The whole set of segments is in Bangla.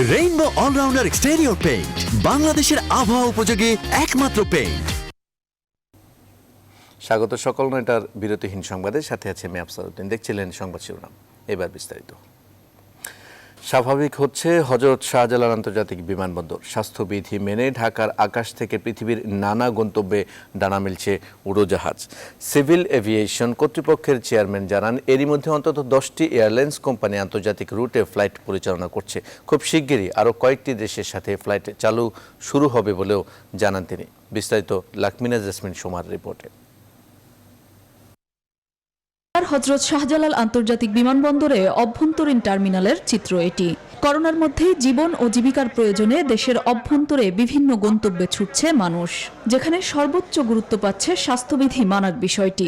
রেইনবো অলরাউন্ডার এক্সটেরিয়র পেইন্ট, বাংলাদেশের আবহাওয়া উপযোগী একমাত্র পেইন্ট। স্বাগত সকল নয়টার বিরতিহীন সংবাদের সাথে আছে আমি আফসার উদ্দিন। দেখছিলেন সংবাদ শিরোনাম, এবার বিস্তারিত। স্বাভাবিক হচ্ছে হযরত শাহজালাল আন্তর্জাতিক বিমানবন্দর। স্বাস্থ্যবিধি মেনে ঢাকার আকাশ থেকে পৃথিবীর নানা গন্তব্যে ডানা মিলছে উড়োজাহাজ। সিভিল এভিয়েশন কর্তৃপক্ষের চেয়ারম্যান জানান, এরই মধ্যে অন্তত 10টি এয়ারলাইন্স কোম্পানি আন্তর্জাতিক রুটে ফ্লাইট পরিচালনা করছে। খুব শিগগিরই আরও কয়েকটি দেশের সাথে ফ্লাইট চালু শুরু হবে বলেও জানান তিনি। বিস্তারিত লাকমিনা জেসমিন সোমার রিপোর্টে। হযরত শাহজালাল আন্তর্জাতিক বিমানবন্দরে অভ্যন্তরীণ টার্মিনালের চিত্র এটি। করোনার মধ্যেই জীবন ও জীবিকার প্রয়োজনে দেশের অভ্যন্তরে বিভিন্ন গন্তব্যে ছুটছে মানুষ, যেখানে সর্বোচ্চ গুরুত্ব পাচ্ছে স্বাস্থ্যবিধি মানার বিষয়টি।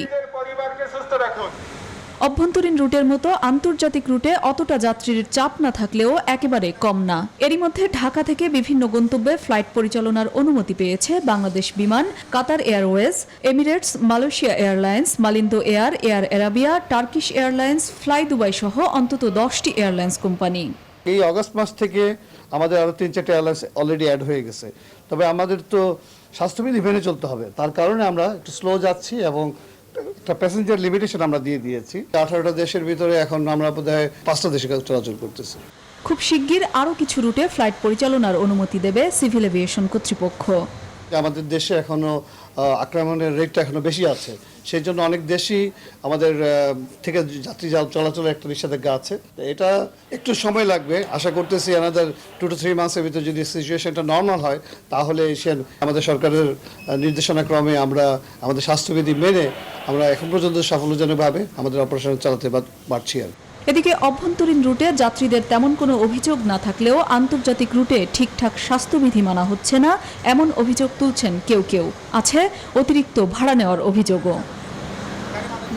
অভ্যন্তরীণ রুটের মতো আন্তর্জাতিক রুটে অতটা যাত্রীর চাপ না থাকলেও একেবারে কম না। এরই মধ্যে ঢাকা থেকে বিভিন্ন গন্তব্যে ফ্লাইট পরিচালনার অনুমতি পেয়েছে Bangladesh Biman, Qatar Airways, Emirates, Malaysia Airlines, Malindo Air, Air Arabia, Turkish Airlines, Fly Dubai সহ অন্তত 10টি এয়ারলাইন্স কোম্পানি। এই অগস্ট মাস থেকে আমাদের আরও 3-4টি এয়ারলাইন্স অলরেডি অ্যাড হয়ে গেছে। তবে আমাদের তো স্বাস্থ্যবিধি মেনে চলতে হবে, তার কারণে আমরা একটু স্লো যাচ্ছি এবং একটা প্যাসেঞ্জার লিমিটেশন আমরা দিয়ে দিয়েছি। 18টা দেশের ভিতরে এখন আমরা বোধহয় 5টা দেশে চলাচল করতেছি। খুব শিগগির আরও কিছু রুটে ফ্লাইট পরিচালনার অনুমতি দেবে সিভিল এভিয়েশন কর্তৃপক্ষ। আমাদের দেশে এখনো আক্রমণের রেটটা এখনো বেশি আছে, সেই জন্য অনেক দেশই আমাদের থেকে যাত্রী চলাচলের একটা নিষেধাজ্ঞা আছে। এটা একটু সময় লাগবে, আশা করতেছি অ্যানাদার 2 to 3 মান্থসের ভিতরে যদি সিচুয়েশনটা নর্মাল হয়, তাহলে আমাদের সরকারের নির্দেশনাক্রমে আমরা আমাদের স্বাস্থ্যবিধি মেনে আমরা এখন পর্যন্ত সাফল্যজনকভাবে আমাদের অপারেশন চালাতে পারছি। আর এদিকে অভ্যন্তরীণ রুটে যাত্রীদের তেমন কোনো অভিযোগ না থাকলেও আন্তর্জাতিক রুটে ঠিকঠাক স্বাস্থ্যবিধি মানা হচ্ছে না, এমন অভিযোগ তুলছেন কেউ কেউ। আছে অতিরিক্ত ভাড়া নেওয়ার অভিযোগও।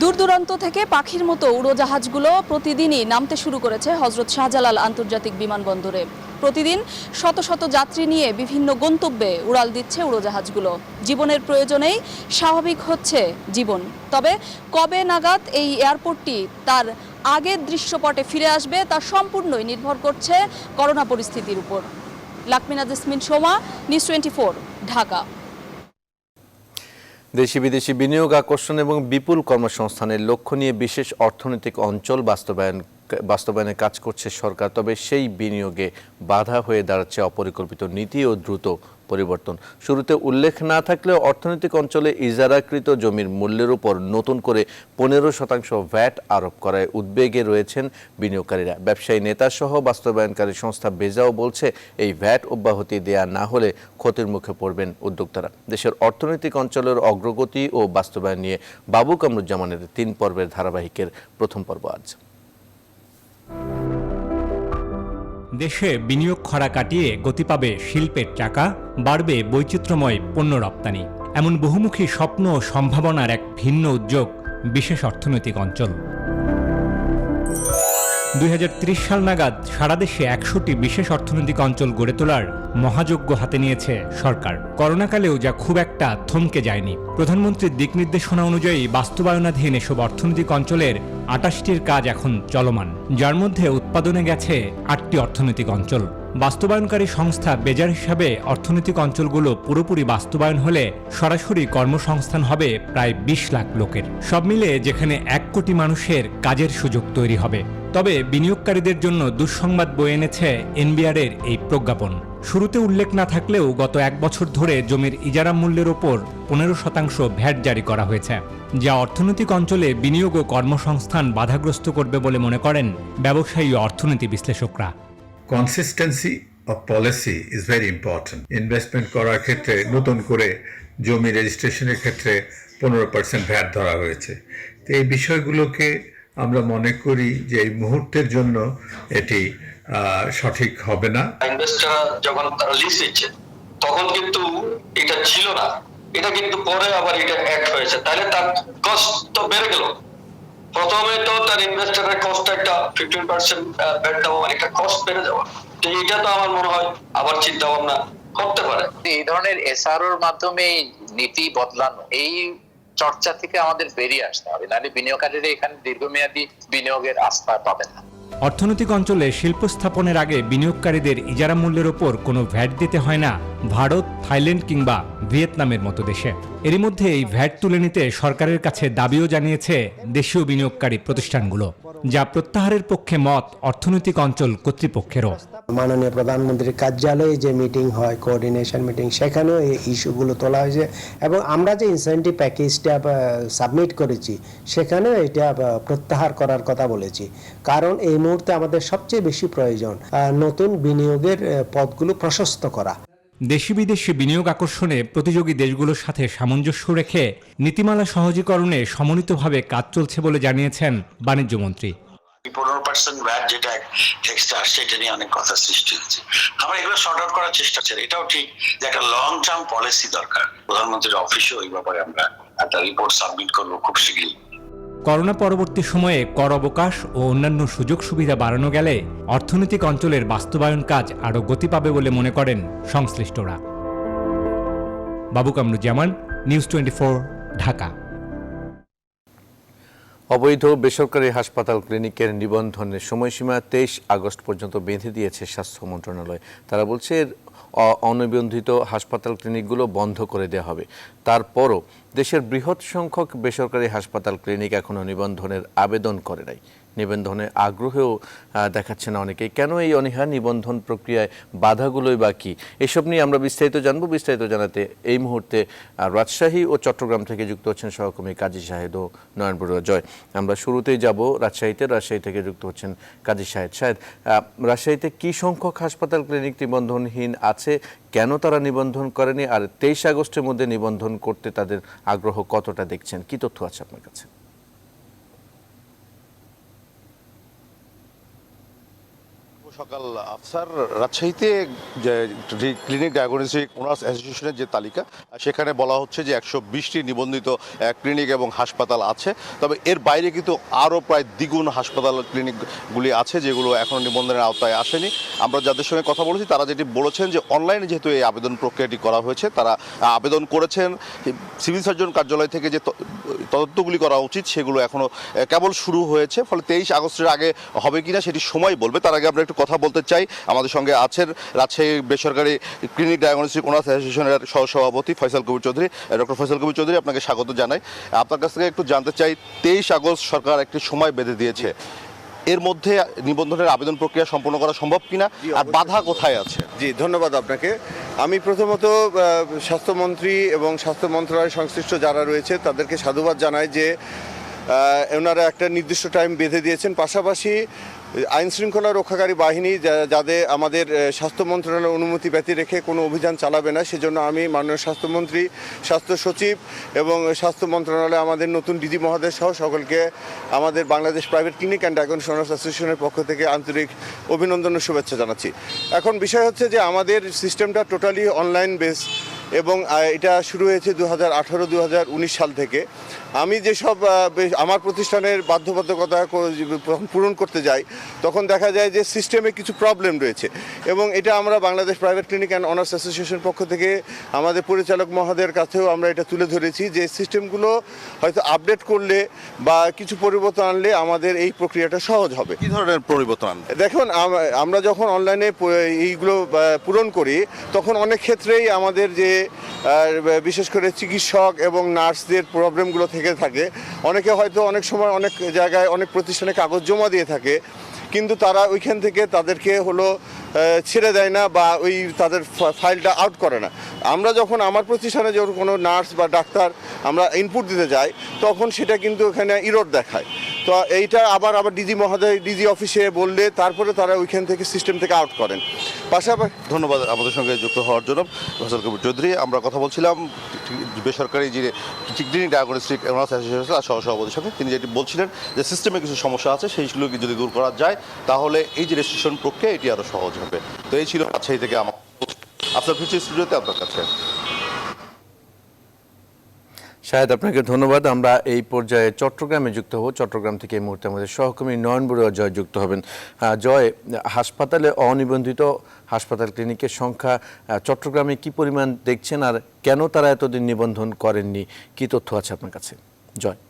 দূর দূরান্ত থেকে পাখির মতো উড়োজাহাজগুলো প্রতিদিনই নামতে শুরু করেছে হযরত শাহজালাল আন্তর্জাতিক বিমানবন্দরে। প্রতিদিন শত শত যাত্রী নিয়ে বিভিন্ন গন্তব্যে উড়াল দিচ্ছে উড়োজাহাজগুলো। জীবনের প্রয়োজনেই স্বাভাবিক হচ্ছে জীবন। তবে কবে নাগাদ এই এয়ারপোর্টটি তার আগের দৃশ্যপটে ফিরে আসবে তা সম্পূর্ণই নির্ভর করছে করোনা পরিস্থিতির উপর। লাকমিনা জেসমিন সোমা, নিউজ 24, ঢাকা। দেশি বিদেশি বিনিয়োগ আকর্ষণ এবং বিপুল কর্মসংস্থানের লক্ষ্য নিয়ে বিশেষ অর্থনৈতিক অঞ্চল বাস্তবায়নে কাজ করছে সরকার। তবে সেই বিনিয়োগে বাধা হয়ে দাঁড়াচ্ছে অপরিকল্পিত নীতি ও দ্রুত পরিবর্তন। শুরুতে উল্লেখ না থাকলেও অর্থনৈতিক অঞ্চলে ইজারাকৃত জমির মূল্যের উপর নতুন করে 15% ভ্যাট আরোপ করায় উদ্বেগে রয়েছেন বিনিয়োগকারীরা। ব্যবসায়ী নেতা সহ বাস্তবায়নকারী সংস্থা বেজাও বলছে, এই ভ্যাট অব্যাহতি দেয়া না হলে ক্ষতির মুখে পড়বেন উদ্যোক্তারা। দেশের অর্থনৈতিক অঞ্চলের অগ্রগতি ও বাস্তবায়ন নিয়ে বাবু কামরুজ্জামানের 3 পর্বের ধারাবাহিকের প্রথম পর্ব আজ। দেশে বিনিয়োগ খরা কাটিয়ে গতি পাবে শিল্পের চাকা, বাড়বে বৈচিত্র্যময় পণ্য রপ্তানি। এমন বহুমুখী স্বপ্ন ও সম্ভাবনার এক ভিন্ন উদ্যোগ বিশেষ অর্থনৈতিক অঞ্চল। 2030 সাল নাগাদ সারা দেশে 100টি বিশেষ অর্থনৈতিক অঞ্চল গড়ে তোলার মহাযজ্ঞ হাতে নিয়েছে সরকার। করোনাকালেও যা খুব একটা থমকে যায়নি। প্রধানমন্ত্রীর দিক নির্দেশনা অনুযায়ী বাস্তবায়নাধীন এসব অর্থনৈতিক অঞ্চলের 28টির কাজ এখন চলমান, যার মধ্যে উৎপাদনে গেছে 8টি অর্থনৈতিক অঞ্চল। বাস্তবায়নকারী সংস্থা বেজার হিসাবে অর্থনৈতিক অঞ্চলগুলো পুরোপুরি বাস্তবায়ন হলে সরাসরি কর্মসংস্থান হবে প্রায় 20 লাখ লোকের। সব মিলে যেখানে 1 কোটি মানুষের কাজের সুযোগ তৈরি হবে। তবে বিনিয়োগকারীদের জন্য দুঃসংবাদ বয়ে এনেছে এনবিআরের এই প্রজ্ঞাপন। শুরুতে উল্লেখ না থাকলেও গত 1 বছর ধরে জমির ইজারা মূল্যের ওপর 15% ভ্যাট জারি করা হয়েছে, যা অর্থনৈতিক অঞ্চলে বিনিয়োগ ও কর্মসংস্থান বাধাগ্রস্ত করবে বলে মনে করেন ব্যবসায়ী ও অর্থনীতি বিশ্লেষকরা। Consistency of policy is very important. Investment করার ক্ষেত্রে নতুন করে জমি রেজিস্ট্রেশনের ক্ষেত্রে 15% ভ্যাট ধরা হয়েছে। তো এই বিষয়গুলোকে আমরা মনে করি যে এই মুহূর্তের জন্য এটি সঠিক হবে না। ইনভেস্টর যখন তারা লিজ দিচ্ছে তখন কিন্তু এটা ছিল না, এটা কিন্তু পরে আবার এটা অ্যাড হয়েছে, তাহলে তার কস্ট তো বেড়ে গেল। প্রথমে তো তার ইনভেস্টরের কস্ট একটা 15% ভ্যাট দেওয়া, একটা কস্ট বেড়ে যাওয়া। তো এটা তো আমার মনে হয় আবার চিন্তা ভাবনা করতে পারে। এই ধরনের এসআরওর মাধ্যমে নীতি বদলানো, এই চর্চা থেকে আমাদের বেরিয়ে আসতে হবে, নাহলে বিনিয়োগকারীরা এখানে দীর্ঘমেয়াদী বিনিয়োগের আস্থা পাবে না। অর্থনৈতিক অঞ্চলে শিল্প স্থাপনের আগে বিনিয়োগকারীদের ইজারা মূল্যের ওপর কোনো ভ্যাট দিতে হয় না ভারত, থাইল্যান্ড কিংবা ভিয়েতনামের মতো দেশে। এরই মধ্যে এই ভ্যাট তুলে নিতে সরকারের কাছে দাবিও জানিয়েছে দেশীয় বিনিয়োগকারী প্রতিষ্ঠানগুলো, যা প্রত্যাহারের পক্ষে মত অর্থনৈতিক অঞ্চল কর্তৃপক্ষেরও। মাননীয় প্রধানমন্ত্রীর কার্যালয়ে যে মিটিং হয়, কোঅর্ডিনেশন মিটিং, সেখানেও এই ইস্যুগুলো তোলা হয়েছে এবং আমরা যে ইনসেন্টিভ প্যাকেজটা সাবমিট করেছি সেখানেও এটা প্রত্যাহার করার কথা বলেছি। কারণ এই মুহূর্তে আমাদের সবচেয়ে বেশি প্রয়োজন নতুন বিনিয়োগের পথগুলো প্রশস্ত করা। দেশি বিদেশি বিনিয়োগ আকর্ষণে প্রতিযোগী দেশগুলোর সাথে সামঞ্জস্য রেখে নীতিমালা সহজীকরণে সমন্বিতভাবে কাজ চলছে বলে জানিয়েছেন বাণিজ্যমন্ত্রী। 15% ভ্যাট যেটা টেক্সটে আসছে এটা নিয়ে অনেক কথা সৃষ্টি হচ্ছে। আমরা এগুলো শর্ট আউট করার চেষ্টা করছি। এটাও ঠিক যে একটা লং টার্ম পলিসি দরকার। প্রধানমন্ত্রীর অফিসেও এই ব্যাপারে আমরা একটা রিপোর্ট সাবমিট করবো খুব শীঘ্রই। করোনা পরবর্তী সময়ে কর অবকাশ ও অন্যান্য সুযোগ সুবিধা বাড়ানো গেলে অর্থনৈতিক অঞ্চলের বাস্তবায়ন কাজ আরও গতি পাবে বলে মনে করেন সংশ্লিষ্টরা। বাবু কামরুজ্জামান, নিউজ 24, ঢাকা। অবৈধ বেসরকারি হাসপাতাল ক্লিনিকের নিবন্ধনের সময়সীমা 23 আগস্ট পর্যন্ত বেঁধে দিয়েছে স্বাস্থ্য মন্ত্রণালয়। তারা বলছে অনিবন্ধিত হাসপাতাল ক্লিনিকগুলো বন্ধ করে দেওয়া হবে। তারপরও দেশের বৃহৎ সংখ্যক বেসরকারি হাসপাতাল ক্লিনিক এখনও নিবন্ধনের আবেদন করে নাই। নিবন্ধনে আগ্রহেও দেখাচ্ছে না অনেকেই। কেন এই অনীহা? নিবন্ধন প্রক্রিয়ায় বাধাগুলোই বা কী? এসব নিয়ে আমরা বিস্তারিত জানবো। বিস্তারিত জানাতে এই মুহূর্তে রাজশাহী ও চট্টগ্রাম থেকে যুক্ত হচ্ছেন সহকর্মী কাজী শাহেদ ও নয়ন বড়ুয়া জয়। আমরা শুরুতেই যাব রাজশাহীতে। রাজশাহী থেকে যুক্ত হচ্ছেন কাজী শাহেদ। শাহেদ, রাজশাহীতে কী সংখ্যক হাসপাতাল ক্লিনিক নিবন্ধনহীন আছে, কেন তারা নিবন্ধন করেনি, আর 23 আগস্টের মধ্যে নিবন্ধন করতে তাদের আগ্রহ কতটা দেখছেন? কি তথ্য আছে আপনার কাছে? সকাল আফসার, রাজশাহীতে ক্লিনিক ডায়াগনস্টিক ওনার্স অ্যাসোসিয়েশনের যে তালিকা, সেখানে বলা হচ্ছে যে 120টি নিবন্ধিত ক্লিনিক এবং হাসপাতাল আছে। তবে এর বাইরে কিন্তু আরও প্রায় দ্বিগুণ হাসপাতাল ক্লিনিকগুলি আছে যেগুলো এখনও নিবন্ধনের আওতায় আসেনি। আমরা যাদের সঙ্গে কথা বলেছি তারা যেটি বলেছেন যে অনলাইনে যেহেতু এই আবেদন প্রক্রিয়াটি করা হয়েছে, তারা আবেদন করেছেন। সিভিল সার্জন কার্যালয় থেকে যে তদন্তগুলি করা উচিত সেগুলো এখনও কেবল শুরু হয়েছে, ফলে 23 আগস্টের আগে হবে কিনা সেটি সময় বলবে। তার আগে আমরা একটু কথা বলতে চাই। আমাদের সঙ্গে আছেন রাজশাহী বেসরকারি ক্লিনিক ডায়াগনস্টিক ওনার্স অ্যাসোসিয়েশনের সহসভাপতি ফয়সাল কবির চৌধুরী। ডক্টর ফয়সাল কবির চৌধুরী, আপনাকে স্বাগত জানাই। আপনার কাছ থেকে একটু জানতে চাই, 23 আগস্ট সরকার একটি সময় বেঁধে দিয়েছে, এর মধ্যে নিবন্ধনের আবেদন প্রক্রিয়া সম্পন্ন করা সম্ভব কিনা, আর বাধা কোথায় আছে? জি, ধন্যবাদ আপনাকে। আমি প্রথমত স্বাস্থ্যমন্ত্রী এবং স্বাস্থ্য মন্ত্রণালয়ের সংশ্লিষ্ট যারা রয়েছে তাদেরকে সাধুবাদ জানাই যে ওনারা একটা নির্দিষ্ট টাইম বেঁধে দিয়েছেন। পাশাপাশি আইন শৃঙ্খলা রক্ষাকারী বাহিনী যাদের আমাদের স্বাস্থ্য মন্ত্রণালয়ের অনুমতি ব্যতী রেখে কোনো অভিযান চালাবে না, সেজন্য আমি মাননীয় স্বাস্থ্যমন্ত্রী, স্বাস্থ্য সচিব এবং স্বাস্থ্য মন্ত্রণালয় আমাদের নতুন ডিজি মহোদয় সহ সকলকে আমাদের Bangladesh private clinic and diagnostic owners অ্যাসোসিয়েশনের পক্ষ থেকে আন্তরিক অভিনন্দন ও শুভেচ্ছা জানাচ্ছি। এখন বিষয় হচ্ছে যে আমাদের সিস্টেমটা টোটালি অনলাইন বেস এবং এটা শুরু হয়েছে 2018-2019 সাল থেকে। আমি যেসব আমার প্রতিষ্ঠানের বাধ্যবাধকতা পূরণ করতে যাই তখন দেখা যায় যে সিস্টেমে কিছু প্রবলেম রয়েছে, এবং এটা আমরা Bangladesh private clinic and honours association পক্ষ থেকে আমাদের পরিচালক মহোদয়ের কাছেও আমরা এটা তুলে ধরেছি যে সিস্টেমগুলো হয়তো আপডেট করলে বা কিছু পরিবর্তন আনলে আমাদের এই প্রক্রিয়াটা সহজ হবে। কী ধরনের পরিবর্তন? দেখুন, আমরা যখন অনলাইনে এইগুলো পূরণ করি তখন অনেক ক্ষেত্রেই আমাদের যে বিশেষ করে চিকিৎসক এবং নার্সদের প্রবলেমগুলো থেকে থাকে। অনেকে হয়তো অনেক সময় অনেক জায়গায় অনেক প্রতিষ্ঠানে কাগজ জমা দিয়ে থাকে, কিন্তু তারা ওইখান থেকে তাদেরকে ছেড়ে দেয় না বা তাদের ফাইলটা আউট করে না। আমরা যখন আমার প্রতিষ্ঠানে যখন কোনো নার্স বা ডাক্তার আমরা ইনপুট দিতে যাই তখন সেটা কিন্তু এখানে ইরর দেখায়। তো এইটা আবার ডিজি মহোদয় ডিজি অফিসে বললে তারপরে তারা ওইখান থেকে সিস্টেম থেকে আউট করেন। পাশাপাশি ধন্যবাদ আমাদের সঙ্গে যুক্ত হওয়ার জন্য ফয়সাল কবির চৌধুরী। আমরা কথা বলছিলাম বেসরকারি যে ক্লিনিক ডায়াগনস্টিক ওনার্স অ্যাসোসিয়েশন সহসভাপতির সঙ্গে। তিনি যেটি বলছিলেন যে সিস্টেমে কিছু সমস্যা আছে, সেইগুলোকে যদি দূর করা যায় তাহলে এই যে রেজিস্ট্রেশন প্রক্রিয়া এটি আরও সহজ হবে। তো এই ছিল রাজশাহী থেকে আমার আপনার ফিউচার স্টুডিওতে আপনার কাছে। শাহেদ, আপনাকে ধন্যবাদ। আমরা এই পর্যায়ে চট্টগ্রামে যুক্ত হব। চট্টগ্রাম থেকে এই মুহূর্তে আমাদের সহকর্মী নয়ন বড়ুয়া জয় যুক্ত হবেন। জয়, হাসপাতালে অনিবন্ধিত হাসপাতাল ক্লিনিকের সংখ্যা চট্টগ্রামে কি পরিমাণ দেখছেন, আর কেন তারা এতদিন নিবন্ধন করেননি, কি তথ্য আছে আপনার কাছে? জয়।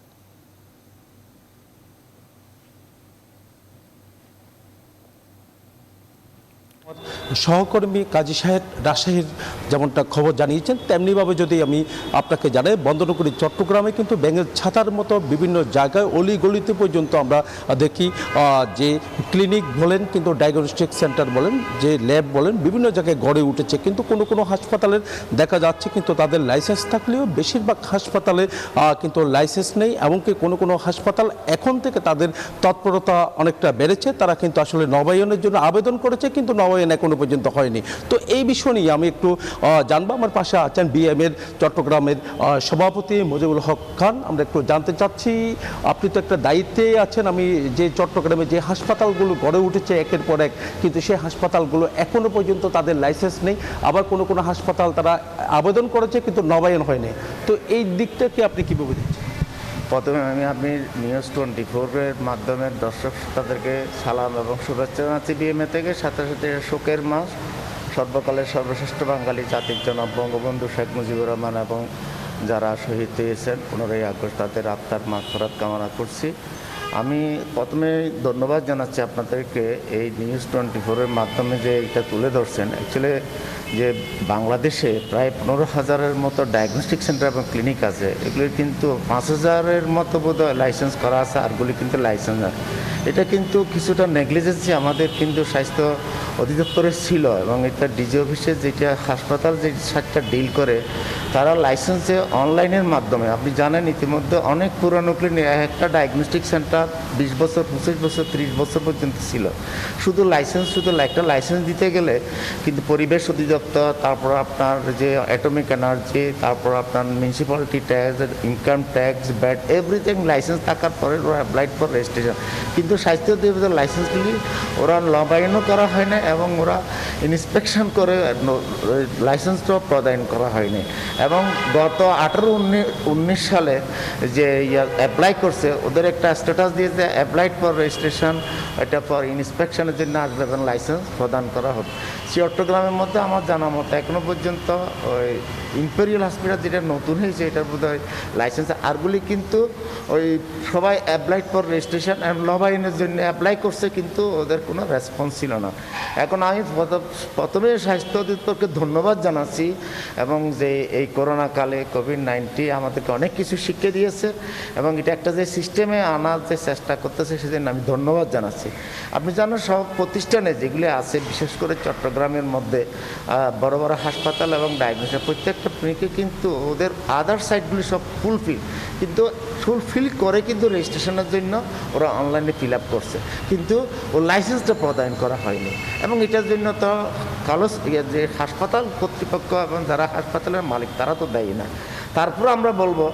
সহকর্মী কাজী সাহেব রাজশাহীর যেমনটা খবর জানিয়েছেন, তেমনিভাবে যদি আমি আপনাকে জানাই, বন্দরনগরী চট্টগ্রামে কিন্তু ব্যাঙের ছাতার মতো বিভিন্ন জায়গায় অলি গলিতে পর্যন্ত আমরা দেখি যে ক্লিনিক বলেন, কিন্তু ডায়াগনস্টিক সেন্টার বলেন, যে ল্যাব বলেন, বিভিন্ন জায়গায় গড়ে উঠেছে। কিন্তু কোনো কোনো হাসপাতালের দেখা যাচ্ছে কিন্তু তাদের লাইসেন্স থাকলেও বেশিরভাগ হাসপাতালে কিন্তু লাইসেন্স নেই। এমনকি কোনো কোনো হাসপাতাল এখন থেকে তাদের তৎপরতা অনেকটা বেড়েছে, তারা কিন্তু আসলে নবায়নের জন্য আবেদন করেছে, কিন্তু নবায়ন এখনো পর্যন্ত হয়নি। তো এই বিষয় নিয়ে আমি একটু জানবো। আমার পাশে আছেন বিএমের চট্টগ্রামের সভাপতি মুজিবুল হক খান। আমরা একটু জানতে চাচ্ছি, আপনি তো একটা দায়িত্বে আছেন, আমি যে চট্টগ্রামে যে হাসপাতালগুলো গড়ে উঠেছে একের পর এক, কিন্তু সেই হাসপাতালগুলো এখনো পর্যন্ত তাদের লাইসেন্স নেই। আবার কোনো কোনো হাসপাতাল তারা আবেদন করেছে কিন্তু নবায়ন হয়নি। তো এই দিকটাকে আপনি কীভাবে দেখছেন? প্রথমে আমি নিউজ 24-এর মাধ্যমে দর্শক তাদেরকে সালাম এবং শুভেচ্ছা জানাচ্ছি বিএমএ থেকে। সাথে সাথে শোকের মাস, সর্বকালের সর্বশ্রেষ্ঠ বাঙালি জাতির জনক বঙ্গবন্ধু শেখ মুজিবুর রহমান এবং যারা শহীদ হয়েছেন 15ই আগস্ট, তাদের আত্মার মাগফিরাত কামনা করছি। আমি প্রথমে ধন্যবাদ জানাচ্ছি আপনাদেরকে এই নিউজ 24-এর মাধ্যমে যে এটা তুলে ধরছেন। অ্যাকচুয়ালি যে বাংলাদেশে প্রায় 15,000-এর মতো ডায়াগনস্টিক সেন্টার এবং ক্লিনিক আছে, এগুলির কিন্তু 5,000-এর মতো বোধহয় লাইসেন্স করা আছে, আরগুলি কিন্তু লাইসেন্স না। এটা কিন্তু কিছুটা নেগলিজেন্সি আমাদের কিন্তু স্বাস্থ্য অধিদপ্তরের ছিল, এবং এটা ডিজি অফিসে যেটা হাসপাতাল যে সাতটা ডিল করে, তারা লাইসেন্সে অনলাইনের মাধ্যমে, আপনি জানেন ইতিমধ্যে অনেক পুরানো ক্লিনিক, একটা ডায়াগনস্টিক সেন্টার 20 বছর 25 বছর 30 বছর পর্যন্ত ছিল। শুধু একটা লাইসেন্স দিতে গেলে কিন্তু পরিবেশ অধিদপ্তর, তারপর আপনার যে অ্যাটমিক এনার্জি, তারপর আপনার municipality tax, income tax, bat, everything licence থাকার পরে ওরা অ্যাপ্লাইড ফর রেজিস্ট্রেশন। কিন্তু স্বাস্থ্য অধিদপ্তর লাইসেন্সগুলি ওরা নবায়নও করা হয় না, এবং ওরা ইন্সপেকশন করে লাইসেন্সটাও প্রদান করা হয়নি। এবং গত 18-19 সালে যে অ্যাপ্লাই করছে, ওদের একটা স্ট্যাটাস দিয়েছে অ্যাপ্লাইড ফর রেজিস্ট্রেশন, এটা ফর ইন্সপেকশনের জন্য আসবে এবং লাইসেন্স প্রদান করা হবে। চট্টগ্রামের মধ্যে আমার জানা মতো এখনও পর্যন্ত ওই ইম্পেরিয়াল হসপিটাল যেটা নতুন হয়েছে, এটার বোধহয় লাইসেন্স, আরগুলি কিন্তু ওই সবাই অ্যাপ্লাইড ফর রেজিস্ট্রেশন অ্যান্ড নবায়নের জন্য অ্যাপ্লাই করছে, কিন্তু ওদের কোনো রেসপন্স ছিল না। এখন আমি প্রথমে স্বাস্থ্য অধিদপ্তরকে ধন্যবাদ জানাচ্ছি, এবং যে এই করোনা কালে কোভিড-19 আমাদেরকে অনেক কিছু শিখিয়ে দিয়েছে, এবং এটা একটা যে সিস্টেমে আনার যে চেষ্টা করতেছে, সেজন্য আমি ধন্যবাদ জানাচ্ছি। আপনি জানেন সব প্রতিষ্ঠানে যেগুলি আছে, বিশেষ করে চট্টগ্রামের মধ্যে বড় বড় হাসপাতাল এবং ডায়াগনস্টিক, প্রত্যেকটা ক্লিনিকে কিন্তু ওদের আদার সাইডগুলি সব ফুলফিল করে কিন্তু রেজিস্ট্রেশনের জন্য ওরা অনলাইনে ফিল আপ করছে, কিন্তু ও লাইসেন্সটা প্রদান করা হয়নি। এবং এটার জন্য তো যে হাসপাতাল কর্তৃপক্ষ এবং যারা হাসপাতালের মালিক, তারা তো দেয় না। তারপর আমরা বলবো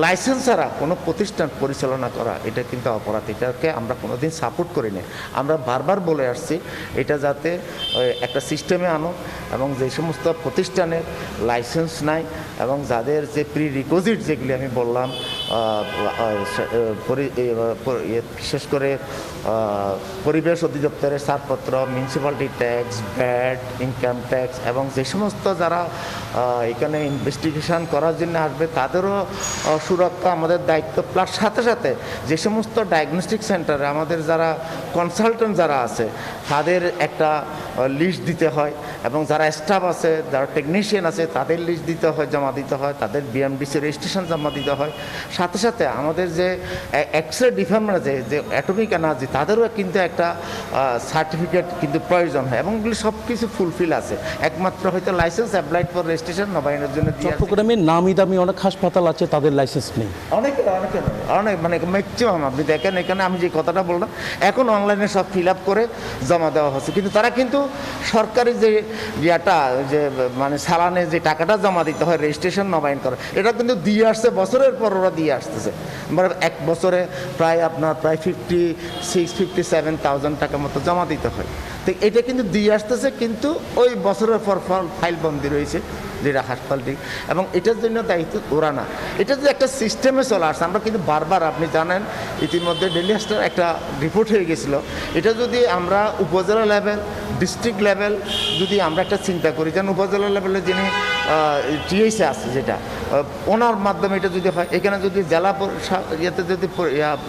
লাইসেন্স ছাড়া কোনো প্রতিষ্ঠান পরিচালনা করা, এটা কিন্তু অপরাধ। এটাকে আমরা কোনোদিন সাপোর্ট করি না। আমরা বারবার বলে আসছি এটা যাতে একটা সিস্টেমে আনো, এবং যে সমস্ত প্রতিষ্ঠানের লাইসেন্স নাই এবং যাদের যে প্রি রিকোজিট যেগুলি আমি বললাম, বিশেষ করে পরিবেশ অধিদপ্তরের ছাড়পত্র, municipality tax, bat, income tax, এবং যে সমস্ত যারা এখানে ইনভেস্টিগেশন করার জন্য আসবে, তাদেরও সুরক্ষা আমাদের দায়িত্ব। প্লাস সাথে সাথে যে সমস্ত ডায়াগনস্টিক সেন্টারে আমাদের যারা কনসালটেন্ট যারা আছে, তাদের একটা লিস্ট দিতে হয়, এবং যারা স্টাফ আছে, যারা টেকনিশিয়ান আছে, তাদের লিস্ট দিতে হয়, জমা দিতে হয়, তাদের বিএমডিসি রেজিস্ট্রেশন জমা দিতে হয়। সাথে সাথে আমাদের যে এক্সরে ডিপার্টমেন্ট আছে, যে অ্যাটমিক এনার্জি, তাদেরও কিন্তু একটা সার্টিফিকেট কিন্তু প্রয়োজন হয়, এবং এগুলি সব কিছু ফুলফিল আছে। একমাত্র হয়তো লাইসেন্স অ্যাপ্লাইড ফর রেজিস্ট্রেশন নবায়নের জন্য। চট্টগ্রামে নামি দামি অনেক হাসপাতাল আছে, তাদের লাইসেন্স নেই। অনেক মানে ম্যাক্সিমাম আপনি দেখেন, এখানে আমি যে কথাটা বললাম, এখন অনলাইনে সব ফিল আপ করে জমা দেওয়া হচ্ছে, কিন্তু তারা কিন্তু সরকারি যে ইয়েটা, যে মানে সালানে যে টাকাটা জমা দিতে হয় রেজিস্ট্রেশন নবায়ন করে, এটা কিন্তু দিয়ে আসছে, বছরের পর ওরা দিয়ে আসতেছে। এক বছরে প্রায় 56-57,000 টাকা মতো জমা দিতে হয়। তো এটা কিন্তু দিয়ে আসতেছে, কিন্তু ওই বছরের পর ফাইল বন্দি রয়েছে, যেটা হাসপাতালটি, এবং এটার জন্য দায়িত্ব ওরা না, এটা যে একটা সিস্টেমে চলে আসছে। আমরা কিন্তু বারবার, আপনি জানেন ইতিমধ্যে ডেলি হাসপাতাল একটা রিপোর্ট হয়ে গেছিলো, এটা যদি আমরা উপজেলা লেভেল, ডিস্ট্রিক্ট লেভেল যদি আমরা একটা চিন্তা করি, যেন উপজেলা লেভেলে যিনি টিএসে আছে যেটা ওনার মাধ্যমে এটা যদি হয়, এখানে যদি জেলা ইয়েতে যদি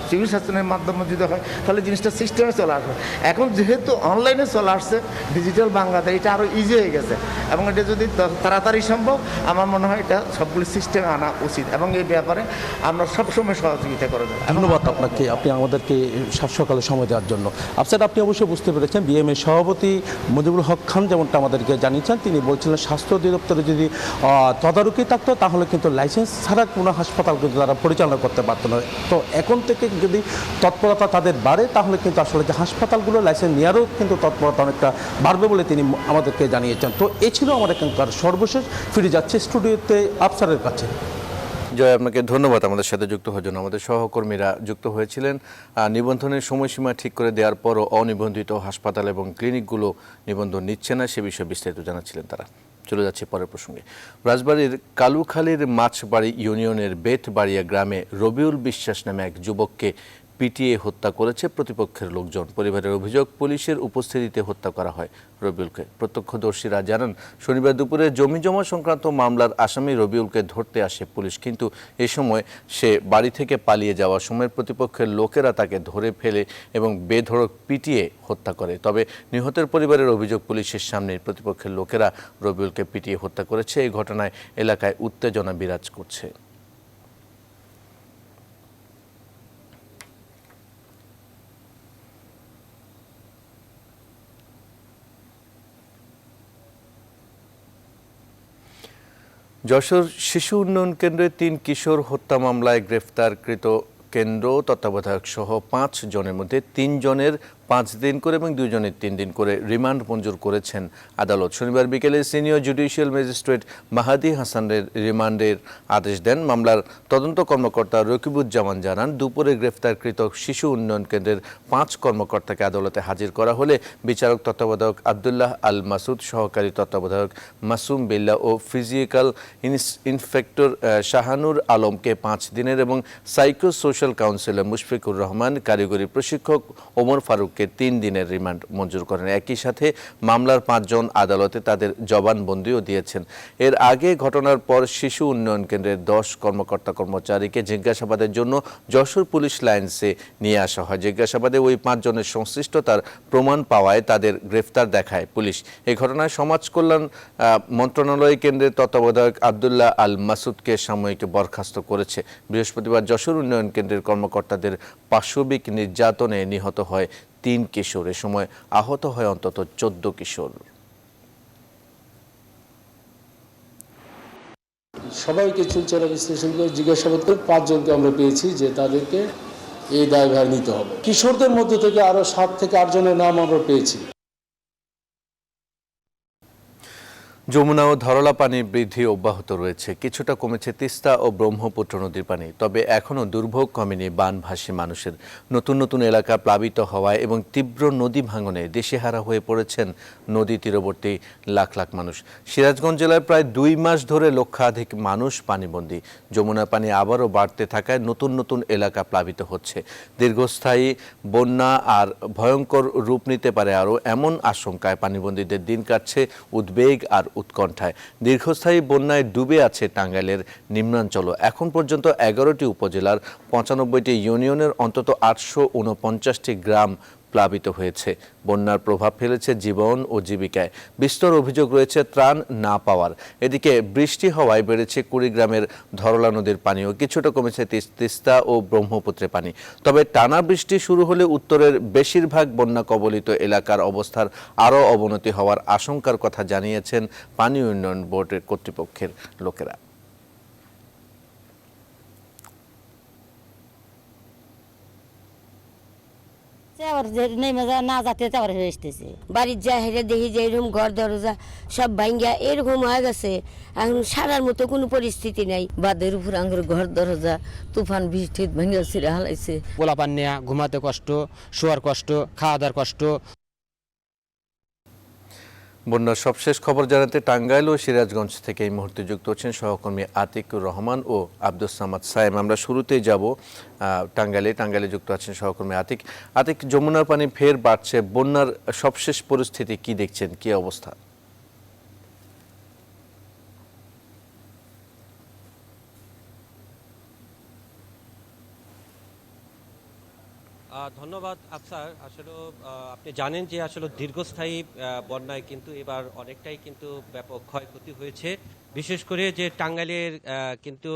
সিভিল শাসনের মাধ্যমে যদি হয়, তাহলে জিনিসটা সিস্টেমে চলে আসবে। এখন যেহেতু অনলাইনে চলে আসছে ডিজিটাল বাংলাদেশ, এটা আরও ইজি হয়ে গেছে, এবং এটা যদি তাড়াতাড়ি সম্ভব, আমার মনে হয় এটা সবগুলি সিস্টেমে আনা উচিত, এবং এই ব্যাপারে আমরা সবসময় সহযোগিতা করে দেবো। ধন্যবাদ আপনাকে, আপনি আমাদেরকে সকালে সময় দেওয়ার জন্য। আফসার, আপনি অবশ্যই বুঝতে পেরেছেন বিএমএ সভাপতি মুজিবুল হক খান যেমনটা আমাদেরকে জানিয়েছেন, তিনি বলছিলেন স্বাস্থ্য অধিদপ্তরে যদি তদারকি থাকতো তাহলে কিন্তু লাইসেন্স ছাড়া কোনো হাসপাতাল কিন্তু তারা পরিচালনা করতে পারতো না। তো এখন থেকে যদি তৎপরতা তাদের বাড়ে, তাহলে কিন্তু আসলে যে হাসপাতালগুলো লাইসেন্স নেওয়ারও কিন্তু তৎপরতা অনেকটা বাড়বে বলে তিনি আমাদেরকে জানিয়েছেন। তো এ ছিল আমার এখানকার সর্বশেষ। ফিরে যাচ্ছে স্টুডিওতে আফসারের কাছে। জয়, আপনাকে ধন্যবাদ আমাদের সাথে যুক্ত হওয়ার জন্য। আমাদের সহকর্মীরা যুক্ত হয়েছিলেন। নিবন্ধনের সময়সীমা ঠিক করে দেওয়ার পরও অনিবন্ধিত হাসপাতাল এবং ক্লিনিকগুলো নিবন্ধন নিচ্ছে না, সে বিষয়ে বিস্তারিত জানাচ্ছিলেন তারা। চলে যাচ্ছে পরের প্রসঙ্গে। রাজবাড়ীর কালুখালীর মাছবাড়ি ইউনিয়নের বেতবাড়িয়া গ্রামে রবিউল বিশ্বাস নামে এক যুবককে পিটিয়ে হত্যা করেছে প্রতিপক্ষের লোকজন। পরিবারের অভিযোগ, পুলিশের উপস্থিতিতে হত্যা করা হয় রবিউলকে। প্রত্যক্ষদর্শীরা জানান, শনিবার দুপুরে জমিজমা সংক্রান্ত মামলার আসামি রবিউলকে ধরতে আসে পুলিশ, কিন্তু এ সময় সে বাড়ি থেকে পালিয়ে যাওয়ার সময় প্রতিপক্ষের লোকেরা তাকে ধরে ফেলে এবং বেধড়ক পিটিয়ে হত্যা করে। তবে নিহতের পরিবারের অভিযোগ, পুলিশের সামনে প্রতিপক্ষের লোকেরা রবিউলকে পিটিয়ে হত্যা করেছে। এই ঘটনায় এলাকায় উত্তেজনা বিরাজ করছে। যশোর শিশু উন্নয়ন কেন্দ্রে 3 কিশোর হত্যা মামলায় গ্রেফতারকৃত কেন্দ্র তত্ত্বাবধায়ক সহ 5 জনের মধ্যে 3 জনের 5 দিন করে এবং 2 জনের 3 দিন করে রিমান্ড মঞ্জুর করেছেন আদালত। শনিবার বিকেলে সিনিয়র জুডিশিয়াল ম্যাজিস্ট্রেট মাহাদি হাসানের রিমান্ডের আদেশ দেন। মামলার তদন্ত কর্মকর্তা রকিবুজ্জামান জানান, দুপুরে গ্রেফতারকৃত শিশু উন্নয়ন কেন্দ্রের 5 কর্মকর্তাকে আদালতে হাজির করা হলে বিচারক তত্ত্বাবধায়ক আব্দুল্লাহ আল মাসুদ, সহকারী তত্ত্বাবধায়ক মাসুম বিল্লাহ ও ফিজিক্যাল ইন্সপেক্টর শাহানুর আলমকে 5 দিনের এবং psycho social councillor Mushfiqur Rahman, কারিগরি প্রশিক্ষক ওমর ফারুককে 3 দিনের রিমান্ড মঞ্জুর করেন। একই সাথে মামলার 5 জন আদালতে তাদের জবানবন্দিও দিয়েছেন। এর আগে ঘটনার পর শিশু উন্নয়ন কেন্দ্রের 10 কর্মকর্তা কর্মচারীকে জিজ্ঞাসাবাদের জন্য যশোর পুলিশ লাইন্সে নিয়ে আসা হয়। জিজ্ঞাসাবাদে ওই 5 জনের সংশ্লিষ্টতার প্রমাণ পাওয়ায় তাদের গ্রেফতার দেখায় পুলিশ। এই ঘটনায় সমাজ কল্যাণ মন্ত্রণালয় কেন্দ্রের তত্ত্বাবধায়ক আব্দুল্লাহ আল মাসুদকে সাময়িক বরখাস্ত করেছে। বৃহস্পতিবার যশোর উন্নয়ন কেন্দ্রের কর্মকর্তাদের পাশবিক নির্যাতনে নিহত হয় 3 কিশোর। এ সময় আহত হয় অন্তত 14 কিশোর। সবাইকে চুলচেরা বিশ্লেষণ করে জিজ্ঞাসাবাদ করে 5 জনকে আমরা পেয়েছি যে তাদেরকে এই দায়ভার নিতে হবে। কিশোরদের মধ্যে থেকে আরো 7 থেকে 8 জনের নাম আমরা পেয়েছি। যমুনা ও ধরলা পানির বৃদ্ধি অব্যাহত রয়েছে। কিছুটা কমেছে তিস্তা ও ব্রহ্মপুত্র নদীর পানি, তবে এখনও দুর্ভোগ কমেনি বানভাসী মানুষের। নতুন নতুন এলাকা প্লাবিত হওয়ায় এবং তীব্র নদী ভাঙনে দিশেহারা হয়ে পড়েছেন নদী তীরবর্তী লাখ লাখ মানুষ। সিরাজগঞ্জ জেলায় প্রায় 2 মাস ধরে লক্ষাধিক মানুষ পানিবন্দী। যমুনার পানি আবারও বাড়তে থাকায় নতুন নতুন এলাকা প্লাবিত হচ্ছে। দীর্ঘস্থায়ী বন্যা আর ভয়ঙ্কর রূপ নিতে পারে আরও, এমন আশঙ্কায় পানিবন্দীদের দিন কাটছে উদ্বেগ আর উৎকণ্ঠায়। দীর্ঘস্থায়ী বন্যায় ডুবে আছে টাঙ্গাইলের নিম্নাঞ্চল। এখন পর্যন্ত 11টি উপজেলার 95টি ইউনিয়নের অন্তত 849টি গ্রাম প্লাবিত হয়েছে। বন্যার প্রভাব ফেলেছে জীবন ও জীবিকায়। বিস্তর অভিযোগ রয়েছে ত্রাণ না পাওয়ার। এদিকে বৃষ্টি হওয়ায় বেড়েছে কুড়িগ্রামের ধরলা নদীর পানিও, কিছুটা কমেছে তিস্তা ও ব্রহ্মপুত্রের পানি। তবে টানা বৃষ্টি শুরু হলে উত্তরের বেশিরভাগ বন্যা কবলিত এলাকার অবস্থার আরও অবনতি হওয়ার আশঙ্কার কথা জানিয়েছেন পানি উন্নয়ন বোর্ডের কর্তৃপক্ষের লোকেরা। না যাতে চাওয়ার হয়ে আসতেছে, বাড়ির যা হেরে দেখি যে এরকম ঘর দরজা সব ভাঙ্গা এরকম হয়ে গেছে। এখন সারার মতো কোনো পরিস্থিতি নাই। বাদের উপর আঙ্গুর ঘর দরজা তুফান বৃষ্টি ভেঙে ছিঁড়ে হালাইছে। পোলাপান নেয়া, ঘুমাতে কষ্ট, শোয়ার কষ্ট, খাওয়া দাওয়ার কষ্ট। বন্যার সবশেষ খবর জানাতে টাঙ্গাইল ও সিরাজগঞ্জ থেকে এই মুহূর্তে যুক্ত হচ্ছেন সহকর্মী আতিকুর রহমান ও আব্দুস সামাদ সাইম। আমরা শুরুতেই যাব টাঙ্গাইলে যুক্ত আছেন সহকর্মী আতিক, যমুনার পানি ফের বাড়ছে, বন্যার সবশেষ পরিস্থিতি কি দেখছেন, কি অবস্থা? ধন্যবাদ আফসার। আসলে আপনি জানেন যে আসলে দীর্ঘস্থায়ী বন্যায় কিন্তু এবার অনেকটাই কিন্তু ব্যাপক ক্ষয়ক্ষতি হয়েছে। বিশেষ করে যে টাঙ্গাইলের কিন্তু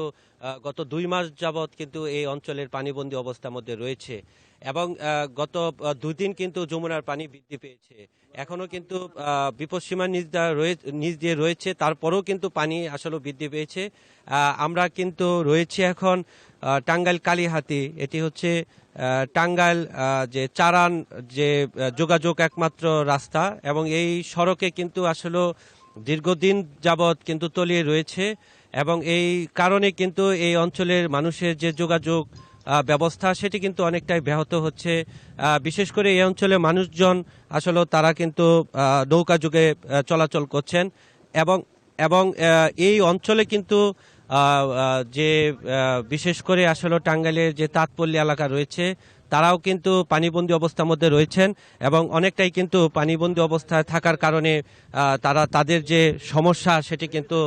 গত 2 মাস যাবৎ কিন্তু এই অঞ্চলের পানিবন্দী অবস্থার মধ্যে রয়েছে এবং গত 2 দিন কিন্তু যমুনার পানি বৃদ্ধি পেয়েছে। এখনো কিন্তু বিপদসীমার নিচ দিয়ে রয়েছে, তারপরেও কিন্তু পানি আসলে বৃদ্ধি পেয়েছে। আমরা কিন্তু রয়েছে এখন টাঙ্গাইল কালীহাতি, এটি হচ্ছে টাঙ্গাইল যে চারান যে যোগাযোগ একমাত্র রাস্তা এবং এই সড়কে কিন্তু আসলে দীর্ঘদিন যাবৎ কিন্তু তলিয়ে রয়েছে এবং এই কারণে কিন্তু এই অঞ্চলের মানুষের যে যোগাযোগ ব্যবস্থা সেটি কিন্তু অনেকটাই ব্যাহত হচ্ছে। বিশেষ করে এই অঞ্চলের মানুষজন আসলে তারা কিন্তু নৌকা যুগে চলাচল করছেন এবং এই অঞ্চলে কিন্তু যে বিশেষ করে আসলে টাঙ্গাইলের যে তাঁতপল্লী এলাকা রয়েছে তারাও কিন্তু পানিবন্দী অবস্থার মধ্যে রয়েছেন এবং অনেকটাই কিন্তু পানিবন্দী অবস্থায় থাকার কারণে তাদের যে সমস্যা সেটি কিন্তু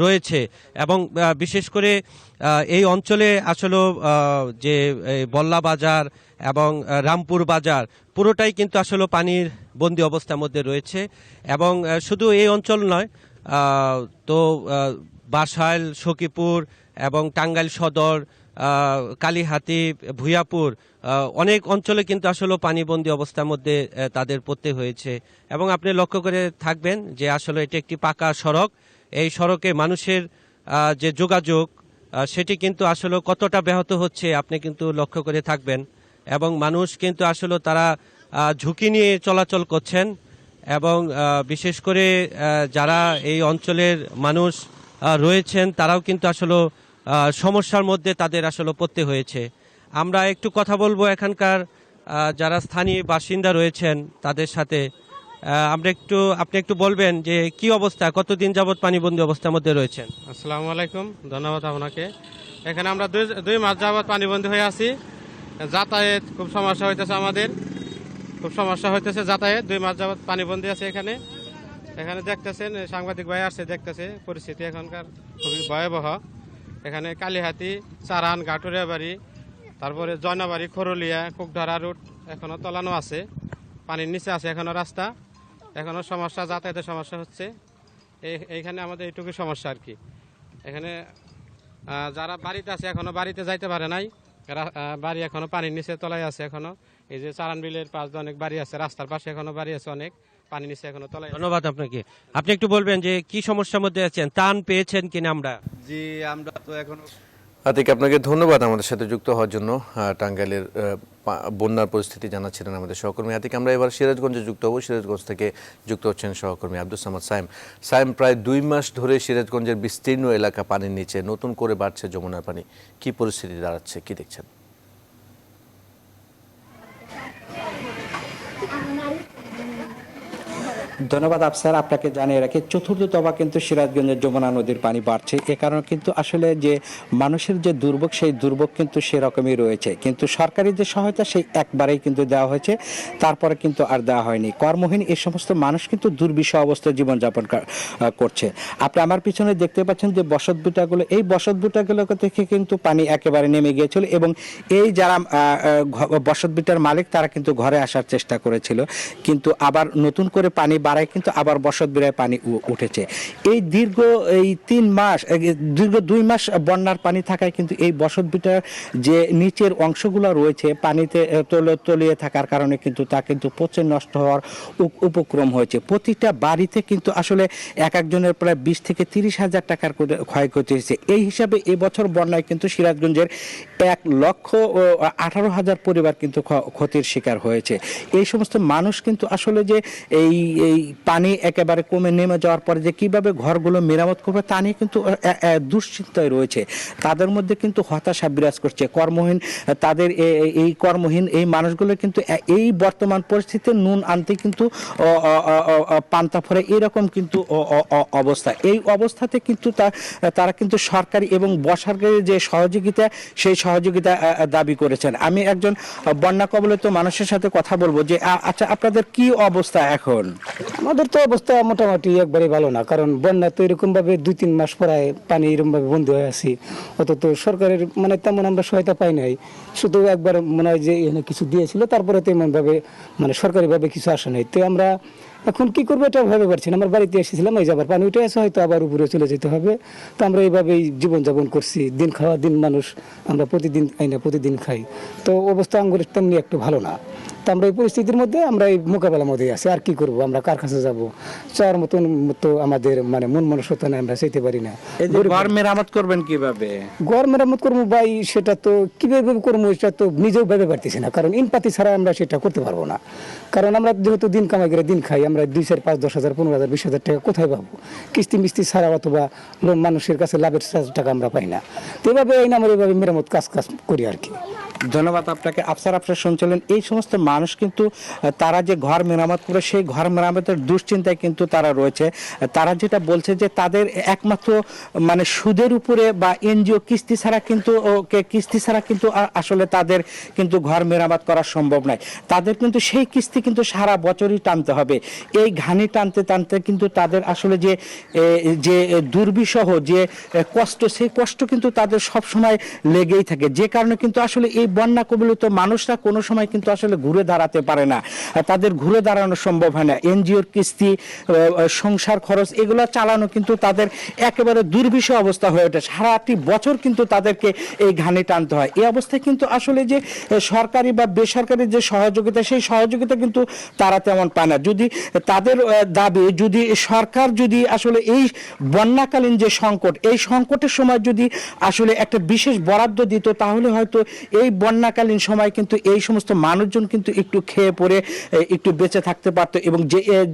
রয়েছে এবং বিশেষ করে এই অঞ্চলে আসলে যে বল্লা বাজার এবং রামপুর বাজার পুরোটাই কিন্তু আসলে পানির বন্দী অবস্থার মধ্যে রয়েছে এবং শুধু এই অঞ্চল নয়, তো বাসাইল, সখীপুর এবং টাঙ্গাইল সদর, কালীহাতি, ভুইয়াপুর অনেক অঞ্চলে কিন্তু আসলে পানিবন্দী অবস্থার মধ্যে তাদের পড়তে হয়েছে এবং আপনি লক্ষ্য করে থাকবেন যে আসলে এটি একটি পাকা সড়ক। এই সড়কে মানুষের যে যোগাযোগ সেটি কিন্তু আসলে কতটা ব্যাহত হচ্ছে আপনি কিন্তু লক্ষ্য করে থাকবেন এবং মানুষ কিন্তু আসলে তারা ঝুঁকি নিয়ে চলাচল করছেন এবং বিশেষ করে যারা এই অঞ্চলের মানুষ রয়েছেন তারাও কিন্তু আসলে সমস্যার মধ্যে তাদের আসলে পড়তে হয়েছে। আমরা একটু কথা বলবো এখানকার যারা স্থানীয় বাসিন্দা রয়েছেন তাদের সাথে। আপনি একটু বলবেন যে কি অবস্থা, কতদিন যাবত পানিবন্দী অবস্থার মধ্যে রয়েছেন? আসসালামু আলাইকুম, ধন্যবাদ আপনাকে। এখানে আমরা 2 মাস যাবত পানিবন্দী হয়ে আছি। যাতায়াত খুব সমস্যা হইতেছে, আমাদের খুব সমস্যা হইতেছে যাতায়াত। 2 মাস যাবত পানিবন্দী আছে এখানে দেখতেছেন, সাংবাদিক ভাই আসছে, দেখতেছে পরিস্থিতি এখনকার খুবই ভয়াবহ। এখানে কালীহাতি, চারান, গাটুরিয়া বাড়ি, তারপরে জয়নাবাড়ি, খরলিয়া, কুকধারা রুট এখনো তলানো আছে, পানির নিচে আছে এখনো রাস্তা, এখনো সমস্যা, যাতায়াতের সমস্যা হচ্ছে। এইখানে আমাদের এইটুকু সমস্যা আর কি। এখানে যারা বাড়িতে আছে এখনো বাড়িতে যাইতে পারে নাই, বাড়ি এখনো পানির নিচে তলায় আছে। এখনো এই যে চারান বিলের পাশ দিয়ে অনেক বাড়ি আছে, রাস্তার পাশে এখনো বাড়ি আছে অনেক, পানি নিচে এখনো তলায়। ধন্যবাদ আপনাকে। আপনি একটু বলবেন যে কি সমস্যার মধ্যে আছেন, ত্রাণ পেয়েছেন কিনা? জি, আমরা তো এখনো। আতিক, আপনাকে ধন্যবাদ আমাদের সাথে যুক্ত হওয়ার জন্য। টাঙ্গাইলের বন্যার পরিস্থিতি জানাচ্ছিলেন আমাদের সহকর্মী আতিক। আমরা এবার সিরাজগঞ্জে যুক্ত হব। সিরাজগঞ্জ থেকে যুক্ত হচ্ছেন সহকর্মী আব্দুস সামাদ সাইম। প্রায় 2 মাস ধরে সিরাজগঞ্জের বিস্তীর্ণ এলাকা পানির নিচে, নতুন করে বাড়ছে যমুনার পানি, কি পরিস্থিতি দাঁড়াচ্ছে, কি দেখছেন? ধন্যবাদ আফসার। আপনাকে জানিয়ে রাখি, চতুর্থ দফা কিন্তু সিরাজগঞ্জের যমুনা নদীর পানি বাড়ছে। এ কারণে কিন্তু আসলে যে মানুষের যে দুর্ভোগ, সেই দুর্ভোগ কিন্তু সেরকমই রয়েছে, কিন্তু সরকারি যে সহায়তা সেই একবারেই কিন্তু দেওয়া হয়েছে, তারপরে কিন্তু আর দেওয়া হয়নি। কর্মহীন এই সমস্ত মানুষ কিন্তু দুর্বিষহ অবস্থায় জীবনযাপন করছে। আপনি আমার পিছনে দেখতে পাচ্ছেন যে বসতভিটাগুলো, এই বসতভিটাগুলো থেকে কিন্তু পানি একেবারে নেমে গিয়েছিল এবং এই যারা বসতভিটার মালিক তারা কিন্তু ঘরে আসার চেষ্টা করেছিল, কিন্তু আবার নতুন করে পানি বাড়ায় কিন্তু আবার বসতভিটায় পানি উঠেছে। এই দীর্ঘ 2 মাস বন্যার পানি থাকায় কিন্তু এই বসতভিটার যে নিচের অংশগুলো রয়েছে পানিতে তলিয়ে থাকার কারণে কিন্তু তা কিন্তু পচে নষ্ট হওয়ার উপক্রম হয়েছে। প্রতিটা বাড়িতে কিন্তু আসলে একজনের প্রায় 20 থেকে 30 হাজার টাকার ক্ষয়ক্ষতি হয়েছে। এই হিসাবে এবছর বন্যায় কিন্তু সিরাজগঞ্জের 1,18,000 পরিবার কিন্তু ক্ষতির শিকার হয়েছে। এই সমস্ত মানুষ কিন্তু আসলে যে এই এই পানি একেবারে কমে নেমে যাওয়ার পরে যে কিভাবে ঘরগুলো মেরামত করবে তা নিয়ে কিন্তু দুশ্চিন্তায় রয়েছে। তাদের মধ্যে কিন্তু হতাশা বিরাজ করছে। কর্মহীন তাদের এই কর্মহীন এই মানুষগুলো কিন্তু এই বর্তমান পরিস্থিতিতে নুন আনতে কিন্তু পান্তা ফোরে এরকম কিন্তু অবস্থা। এই অবস্থাতে কিন্তু তারা কিন্তু সরকারি এবং বেসরকারি যে সহযোগিতা সেই সহযোগিতা দাবি করেছেন। আমি একজন বন্যা কবলিত মানুষের সাথে কথা বলবো যে আচ্ছা আপনাদের কি অবস্থা এখন? আমাদের তো অবস্থা মোটামুটি একবারে ভালো না, কারণ বন্যা তো এরকম ভাবে 2-3 মাস পরায় পানি এরকম ভাবে বন্ধ হয়ে আছি। অত তো সরকারের মানে তেমন আমরা সহায়তা পাই নাই, শুধু একবার মনে হয় যে এখানে কিছু দিয়েছিল, তারপরে তেমন ভাবে মানে সরকারি ভাবে কিছু আসে নাই। তো আমরা এখন কি করবো এটা ভাবে পারছি না। আমার বাড়িতে এসেছিলাম, এই যাবার পানি উঠে আসে, হয়তো আবার উপরে চলে যেতে হবে। তো আমরা এইভাবেই জীবনযাপন করছি, দিন খাওয়া দিন মানুষ, আমরা প্রতিদিন প্রতিদিন খাই। তো অবস্থা আঙ্গুরের তেমনি একটু ভালো না। তো আমরা এই পরিস্থিতির মধ্যে আমরা এই মোকাবেলার মধ্যে আছি। আর কি করবো, আমরা কার কাছে যাবো? চাওয়ার মতন তো আমাদের মানে মন মনসতা নেই, আমরা চাইতে পারি না। ঘর মেরামত করবেন কিভাবে? ঘর মেরামত করবো ভাই, সেটা তো কিভাবে করবো সেটা তো নিজেও ভেবে পারতেছি না, কারণ ইনপাতি ছাড়া আমরা সেটা করতে পারবো না। কারণ আমরা যেহেতু দিন কামাই করে দিন খাই, আমরা 2, 4, 5, 10,000, 15,000, 20,000 টাকা কোথায় পাবো? কিস্তি মিস্তি ছাড়া অথবা লোন মানুষের কাছে লাভের টাকা আমরা পাই না। তো এভাবে আমরা এইভাবে মেরামত কাজ করি আর কি। ধন্যবাদ আপনাকে। আফসার শুনছিলেন এই সমস্ত মানুষ কিন্তু তারা যে ঘর মেরামত করে সেই ঘর মেরামতের দুশ্চিন্তায় কিন্তু তারা রয়েছে। তারা যেটা বলছে যে তাদের একমাত্র মানে সুদের উপরে বা এনজিও কিস্তি ছাড়া কিন্তু আসলে তাদের কিন্তু ঘর মেরামত করা সম্ভব নয়। তাদের কিন্তু সেই কিস্তি কিন্তু সারা বছরই টানতে হবে। এই ঘানি টানতে টানতে কিন্তু তাদের আসলে যে দুর্বিষহ যে কষ্ট, সেই কষ্ট কিন্তু তাদের সব সময় লেগেই থাকে। যে কারণে কিন্তু আসলে এই বন্যা কবলিত মানুষরা কোনো সময় কিন্তু আসলে ঘুরে দাঁড়াতে পারে না, তাদের ঘুরে দাঁড়ানো সম্ভব হয় না। এনজিওর কিস্তি, সংসার খরচ এগুলো চালানো কিন্তু তাদের একেবারে দুর্বিষহ অবস্থা হয়ে ওঠে। সারাটি বছর কিন্তু তাদেরকে এই ঘানি টানতে হয়। এই অবস্থায় কিন্তু আসলে যে সরকারি বা বেসরকারি যে সহযোগিতা, সেই সহযোগিতা কিন্তু তারা তেমন পায় না। যদি তাদের দাবি, যদি সরকার যদি আসলে এই বন্যাকালীন যে সংকট, এই সংকটের সময় যদি আসলে একটা বিশেষ বরাদ্দ দিত, তাহলে হয়তো এই বন্যাকালীন সময় কিন্তু এই সমস্ত মানুষজন কিন্তু একটু খেয়ে পরে একটু বেঁচে থাকতে পারতো, এবং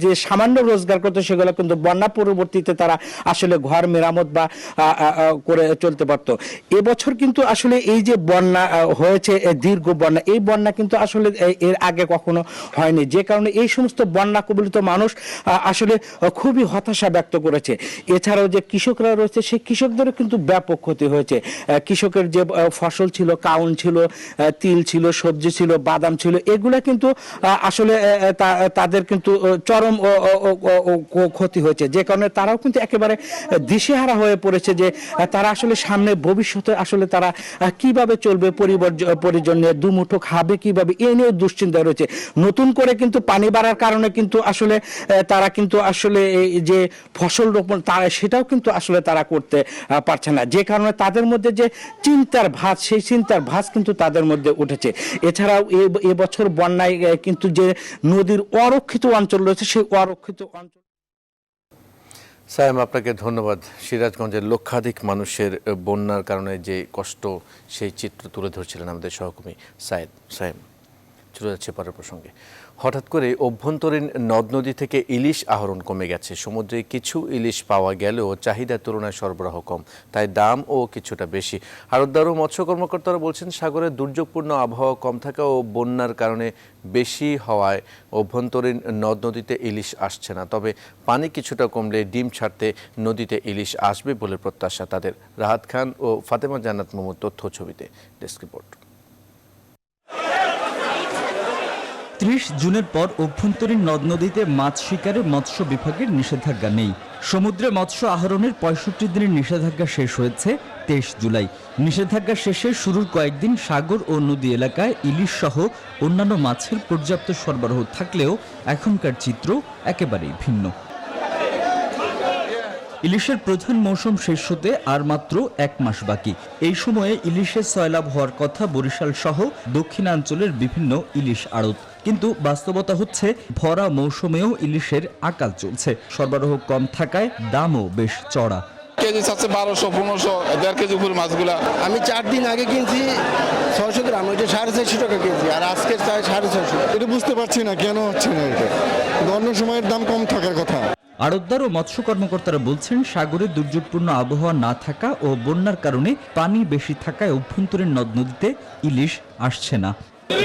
যে সামান্য রোজগার করতো সেগুলো কিন্তু বন্যা পরবর্তীতে তারা আসলে ঘর মেরামত বা করে চলতে পারতো। এবছর কিন্তু আসলে এই যে বন্যা হয়েছে, দীর্ঘ বন্যা, এই বন্যা কিন্তু আসলে এর আগে কখনো হয়নি। যে কারণে এই সমস্ত বন্যা কবলিত মানুষ আসলে খুবই হতাশা ব্যক্ত করেছে। এছাড়াও যে কৃষকরা রয়েছে, সেই কৃষকদেরও কিন্তু ব্যাপক ক্ষতি হয়েছে। কৃষকের যে ফসল ছিল, কাউন ছিল, তিল ছিল, সবজি ছিল, বাদাম ছিল, এগুলা কিন্তু আসলে তাদের কিন্তু চরম ক্ষতি হয়েছে। যে কারণে তারাও কিন্তু একেবারে দিশেহারা হয়ে পড়েছে যে তারা আসলে সামনে ভবিষ্যতে আসলে তারা কিভাবে চলবে, পরিজন নিয়ে দুমুঠো খাবে কিভাবে, এই নিয়ে দুশ্চিন্তা রয়েছে। নতুন করে কিন্তু পানি বাড়ার কারণে কিন্তু আসলে তারা কিন্তু আসলে যে ফসল রোপণ সেটাও কিন্তু আসলে তারা করতে পারছে না। যে কারণে তাদের মধ্যে যে চিন্তার ভাঁজ, সেই চিন্তার ভাঁজ কিন্তু তাদের মধ্যে উঠেছে। এছাড়াও এবছর বন্যায় কিন্তু যে নদীর অরক্ষিত অঞ্চল রয়েছে, সেই অরক্ষিত অঞ্চল। সায়েম, আপনাকে ধন্যবাদ। সিরাজগঞ্জের লক্ষাধিক মানুষের বন্যার কারণে যে কষ্ট, সেই চিত্র তুলে ধরছিলেন আমাদের সহকর্মী সায়েম। চলে যাচ্ছে পরের প্রসঙ্গে। হঠাৎ করে অভ্যন্তরীণ নদ নদী থেকে ইলিশ আহরণ কমে গেছে। সমুদ্রে কিছু ইলিশ পাওয়া গেলেও চাহিদার তুলনায় সরবরাহ কম, তাই দামও কিছুটা বেশি। আড়তদার ও মৎস্য কর্মকর্তারা বলছেন, সাগরে দুর্যোগপূর্ণ আবহাওয়া কম থাকা ও বন্যার কারণে বেশি হওয়ায় অভ্যন্তরীণ নদ নদীতে ইলিশ আসছে না। তবে পানি কিছুটা কমলে ডিম ছাড়তে নদীতে ইলিশ আসবে বলে প্রত্যাশা তাদের। রাহাত খান ও ফাতেমা জান্নাত মোহাম্মদ, তথ্য ছবিতে ডেস্ক রিপোর্ট। 30 জুনের পর অভ্যন্তরীণ নদ নদীতে মাছ শিকারে মৎস্য বিভাগের নিষেধাজ্ঞা নেই। সমুদ্রে মৎস্য আহরণের 65 দিনের নিষেধাজ্ঞা শেষ হয়েছে 23 জুলাই। নিষেধাজ্ঞা শেষে শুরুর কয়েকদিন সাগর ও নদী এলাকায় ইলিশ সহ অন্যান্য মাছের পর্যাপ্ত সরবরাহ থাকলেও এখনকার চিত্র একেবারেই ভিন্ন। ইলিশের প্রধান মৌসুম শেষ হতে আর মাত্র 1 মাস বাকি। এই সময়ে ইলিশের সয়লাভ হওয়ার কথা বরিশাল সহ দক্ষিণাঞ্চলের বিভিন্ন ইলিশ আড়ত। কিন্তু বাস্তবতা হচ্ছে ভরা মৌসুমেও ইলিশের আকাল চলছে। সরবরাহ কম থাকায় দামও বেশ চড়া। কেজি চাচ্ছে 1200, 1500, 1.5 কেজি উপরে মাছগুলা। আমি 4 দিন আগে কিনছি 600 গ্রাম, ওইটা 450 টাকা কেজি, আর আজকে চাই 650। এটা বুঝতে পারছি না কেন হচ্ছে না এটা। অন্য সময়ের দাম কম থাকার কথা। আড়তদার ও মৎস্য কর্মকর্তারা বলছেন, সাগরে দুর্যোগপূর্ণ আবহাওয়া না থাকা ও বন্যার কারণে পানি বেশি থাকায় অভ্যন্তরীণ নদ নদীতে ইলিশ আসছে না।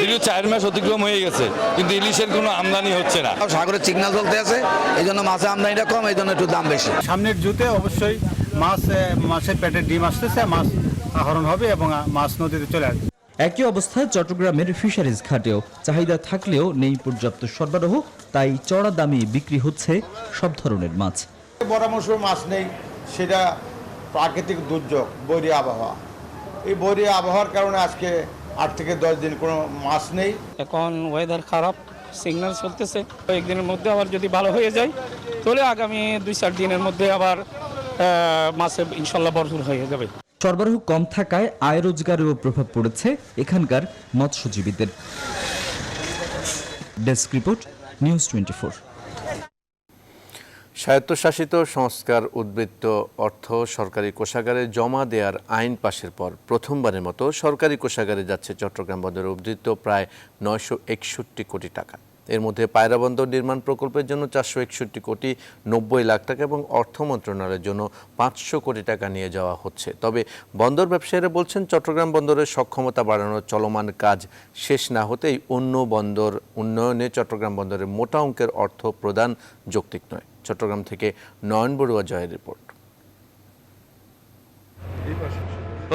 দীর্ঘ 4 মাস অতিক্রম হয়ে গেছে, কিন্তু ইলিশের কোনো আমদানি হচ্ছে না। সাগরের সিগন্যাল চলতে আছে, এই জন্য মাছের আমদানিটা কম, এই জন্য একটু দাম বেশি। সামনের জুতে অবশ্যই মাছের পেটে ডিম আসতেছে, মাছ আহরণ হবে এবং মাছ নদীতে চলে আসবে। একই অবস্থায় চট্টগ্রামের ফিশারিজ ঘাটেও চাহিদা থাকলেও নেই পর্যাপ্ত সরবরাহ, তাই চড়া দামে বিক্রি হচ্ছে সব ধরনের মাছ। বড় মৌসুমে মাছ নেই, সেটা প্রাকৃতিক দুর্যোগ, বৈরী আবহাওয়া। এই বৈরী আবহাওয়ার কারণে আজকে 8 থেকে 10 দিন কোনো মাছ নেই। এখন ওয়েদার খারাপ, সিগন্যাল চলতেছে, কয়েকদিনের মধ্যে আবার যদি ভালো হয়ে যায় তাহলে আগামী 2-4 দিনের মধ্যে আবার মাছে ইনশাল্লাহ ভরপুর হয়ে যাবে। সরবরাহ কম থাকায় আয় রোজগারেও প্রভাব পড়েছে এখানকার মৎস্যজীবীদের। Desk report, news 24। স্বায়ত্তশাসিত সংস্কার উদ্বৃত্ত অর্থ সরকারি কোষাগারে জমা দেওয়ার আইন পাশের পর প্রথমবারের মতো সরকারি কোষাগারে যাচ্ছে চট্টগ্রাম বন্দরের উদ্ধৃত প্রায় 961 কোটি টাকা। এর মধ্যে পায়রা বন্দর নির্মাণ প্রকল্পের জন্য 461 কোটি 90 লাখ টাকা এবং অর্থ মন্ত্রণালয়ের জন্য 500 কোটি টাকা নিয়ে যাওয়া হচ্ছে। তবে বন্দর ব্যবসায়ীরা বলছেন, চট্টগ্রাম বন্দরের সক্ষমতা বাড়ানোর চলমান কাজ শেষ না হতেই অন্য বন্দর উন্নয়নে চট্টগ্রাম বন্দরের মোটা অঙ্কের অর্থ প্রদান যৌক্তিক নয়। চট্টগ্রাম থেকে নয়ন বড়ুয়া জয়ের রিপোর্ট।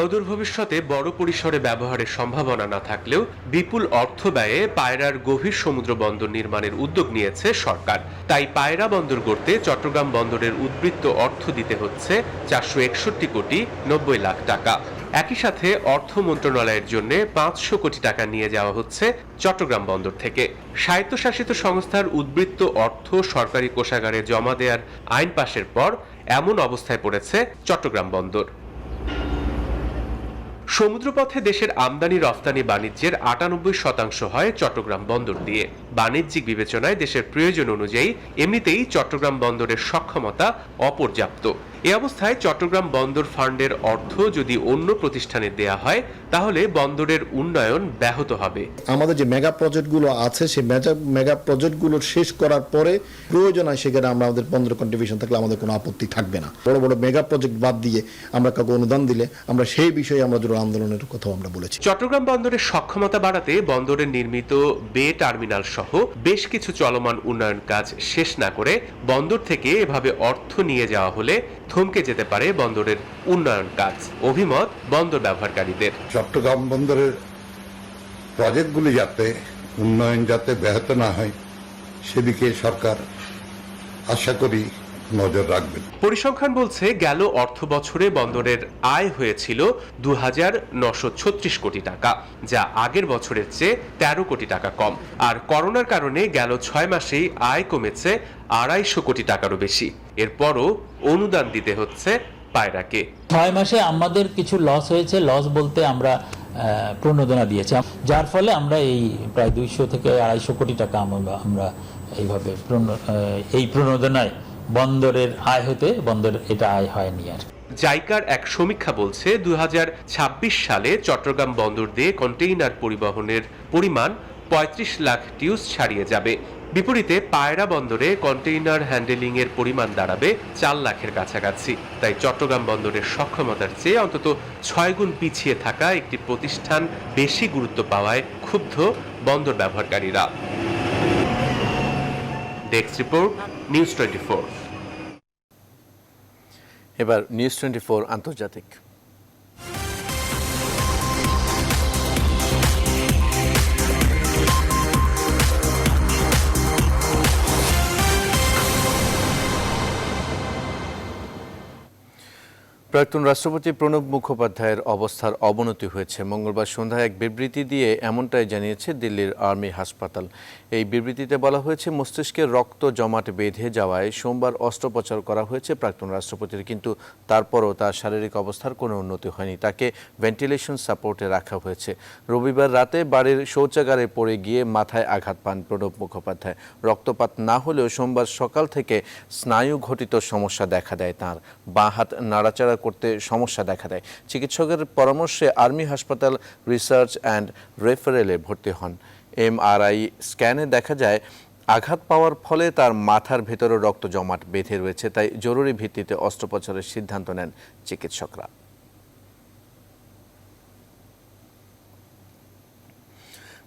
অদূর ভবিষ্যতে বড় পরিসরে ব্যবহারের সম্ভাবনা না থাকলেও বিপুল অর্থ ব্যয়ে পায়রার গভীর সমুদ্র বন্দর নির্মাণের উদ্যোগ নিয়েছে সরকার। তাই পায়রা বন্দর গড়তে চট্টগ্রাম বন্দরের উদ্বৃত্ত অর্থ দিতে হচ্ছে 461 কোটি 90 লাখ টাকা। একই সাথে অর্থ মন্ত্রণালয়ের জন্য 500 কোটি টাকা নিয়ে যাওয়া হচ্ছে চট্টগ্রাম বন্দর থেকে। স্বায়ত্তশাসিত সংস্থার উদ্বৃত্ত অর্থ সরকারি কোষাগারে জমা দেওয়ার আইন পাশের পর এমন অবস্থায় পড়েছে চট্টগ্রাম বন্দর। সমুদ্রপথে দেশের আমদানি রফতানি বাণিজ্যের 98% হয় চট্টগ্রাম বন্দর দিয়ে। বাণিজ্যিক বিবেচনায় দেশের প্রয়োজন অনুযায়ী এমনিতেই চট্টগ্রাম বন্দরের সক্ষমতা অপর্যাপ্ত। এই অবস্থায় চট্টগ্রাম বন্দর ফান্ডের অর্থ যদি অন্য প্রতিষ্ঠানে দেয়া হয় তাহলে বন্দরের উন্নয়ন ব্যাহত হবে। আমাদের যে মেগা প্রজেক্টগুলো আছে, সেই মেগা প্রজেক্টগুলো শেষ করার পরে প্রয়োজন হয় সেখানে আমাদের বন্দর কন্ট্রিবিউশন থাকলে আমাদের কোনো আপত্তি থাকবে না। বড় বড় মেগা প্রজেক্ট বাদ দিয়ে আমরা কাউকে অনুদান দিলে আমরা সেই বিষয়ে আমরা জোর আন্দোলনের কথাও আমরা বলেছি। চট্টগ্রাম বন্দরের সক্ষমতা বাড়াতে বন্দরে নির্মিত বে টার্মিনাল সহ বেশ কিছু চলমান উন্নয়ন কাজ শেষ না করে বন্দর থেকে এভাবে অর্থ নিয়ে যাওয়া হলে থমকে যেতে পারে বন্দরের উন্নয়ন কাজ। অভিমত বন্দর ব্যবহারকারীদের। চট্টগ্রাম বন্দরের প্রজেক্টগুলি যাতে উন্নয়ন যাতে ব্যাহত না হয় সেদিকে সরকার আশা করি নজর রাখবেন। পরিসংখ্যান বলছে গেল অর্থ বছরে বন্দরের আয় হয়েছিল 2936 কোটি টাকা, যা আগের বছরের চেয়ে 13 কোটি টাকা কম। আর করোনার কারণে গেল 6 মাসেই আয় কমেছে 250 কোটি টাকারও বেশি। এরপরও অনুদান দিতে হচ্ছে পায়রাকে। 6 মাসে আমাদের কিছু লস হয়েছে, লস বলতে আমরা প্রণোদনা দিয়েছি, যার ফলে আমরা এই প্রায় 200 থেকে 250 কোটি টাকা আমরা এইভাবে এই প্রণোদনায় বন্দরের আয় হতে বন্দর এটা আয় হয়নি। আর জাইকার এক সমীক্ষা বলছে 2026 সালে চট্টগ্রাম বন্দর দিয়ে কন্টেইনার পরিবহনের পরিমাণ 35 লাখ টিউস ছাড়িয়ে যাবে। বিপরীতে পায়রা বন্দরে কন্টেইনার হ্যান্ডেলিং এর পরিমাণ দাঁড়াবে 4 লাখের কাছাকাছি। তাই চট্টগ্রাম বন্দরের সক্ষমতার চেয়ে অন্তত 6 গুণ পিছিয়ে থাকা একটি প্রতিষ্ঠান বেশি গুরুত্ব পাওয়ায় ক্ষুব্ধ বন্দর ব্যবহারকারীরা। Desk report, news 24। এবার নিউজ 24 আন্তর্জাতিক। প্রাক্তন রাষ্ট্রপতি প্রণব মুখোপাধ্যায়ের অবস্থার অবনতি হয়েছে। মঙ্গলবার সন্ধ্যায় এক বিবৃতি দিয়ে এমনটাই জানিয়েছে দিল্লির আর্মি হাসপাতাল। এই বিবৃতিতে বলা হয়েছে, মস্তিষ্কে রক্ত জমাট বেঁধে যাওয়ায় সোমবার অস্ত্রোপচার করা হয়েছে প্রাক্তন রাষ্ট্রপতির, কিন্তু তারপরও তার শারীরিক অবস্থার কোনো উন্নতি হয়নি। তাকে ভেন্টিলেশন সাপোর্টে রাখা হয়েছে। রবিবার রাতে বাড়ির শৌচাগারে পড়ে গিয়ে মাথায় আঘাত পান প্রণব মুখোপাধ্যায়। রক্তপাত না হলেও সোমবার সকাল থেকে স্নায়ু ঘটিত সমস্যা দেখা দেয় তাঁর। বাঁ হাত নাড়াচাড়া করতে সমস্যা দেখা দেয়। চিকিৎসকের পরামর্শে আর্মি হাসপাতাল রিসার্চ অ্যান্ড রেফারেলে ভর্তি হন। MRI স্ক্যানে দেখা যায় আঘাত পাওয়ার ফলে তার মাথার ভেতরে রক্ত জমাট বেঁধে রয়েছে, তাই জরুরি ভিত্তিতে অস্ত্রোপচারের সিদ্ধান্ত নেন চিকিৎসকরা।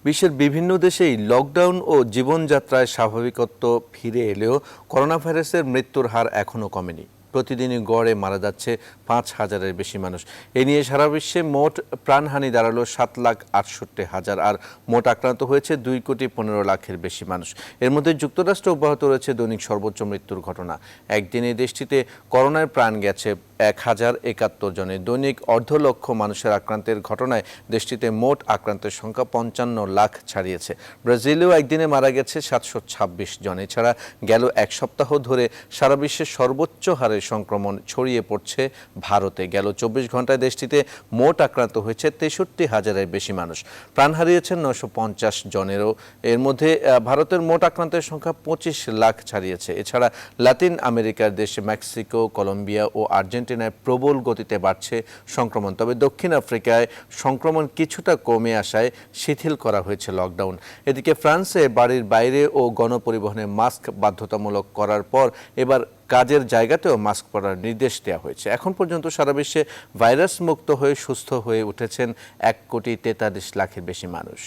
বিশ্বের বিভিন্ন দেশেই লকডাউন ও জীবনযাত্রায় স্বাভাবিকত্ব ফিরে এলেও করোনা ভাইরাসের মৃত্যুর হার এখনও কমেনি। প্রতিদিনই গড়ে মারা যাচ্ছে ৫,০০০-এর বেশি মানুষ। এ নিয়ে সারা বিশ্বে মোট প্রাণহানি দাঁড়ালো ৭,৬৮,০০০, আর মোট আক্রান্ত হয়েছে ২,১৫,০০,০০০-এর বেশি মানুষ। এর মধ্যে যুক্তরাষ্ট্র অব্যাহত রয়েছে দৈনিক সর্বোচ্চ মৃত্যুর ঘটনা। একদিনে দেশটিতে করোনায় প্রাণ গেছে ১,০৭১ জনে। দৈনিক ১.৫ লক্ষ মানুষের আক্রান্তের ঘটনায় দেশটিতে মোট আক্রান্তের সংখ্যা ৫৫ লাখ ছাড়িয়েছে। ব্রাজিলেও একদিনে মারা গেছে ৭২৬ জন। এছাড়া গেল এক সপ্তাহ ধরে সারা বিশ্বে সর্বোচ্চ হারে সংক্রমণ ছড়িয়ে পড়ছে ভারতে। গেল ২৪ ঘন্টায় দেশটিতে মোট আক্রান্ত হয়েছে ৬৩,০০০-এর বেশি মানুষ। প্রাণ হারিয়েছেন ৯৫০ জনেরও। এর মধ্যে ভারতের মোট আক্রান্তের সংখ্যা ২৫ লাখ ছাড়িয়েছে। এছাড়া লাতিন আমেরিকার দেশ মেক্সিকো, কলম্বিয়া ও আর্জেন্টিনায় প্রবল গতিতে বাড়ছে সংক্রমণ। তবে দক্ষিণ আফ্রিকায় সংক্রমণ কিছুটা কমে আসায় শিথিল করা হয়েছে লকডাউন। এদিকে ফ্রান্সে বাড়ির বাইরে ও গণপরিবহনে মাস্ক বাধ্যতামূলক করার পর এবার কাজের জায়গাতেও মাস্ক পরার নির্দেশ দেওয়া হয়েছে। এখন পর্যন্ত সারা বিশ্বে ভাইরাস মুক্ত হয়ে সুস্থ হয়ে উঠেছেন ১,৪৩,০০,০০০-এর বেশি মানুষ।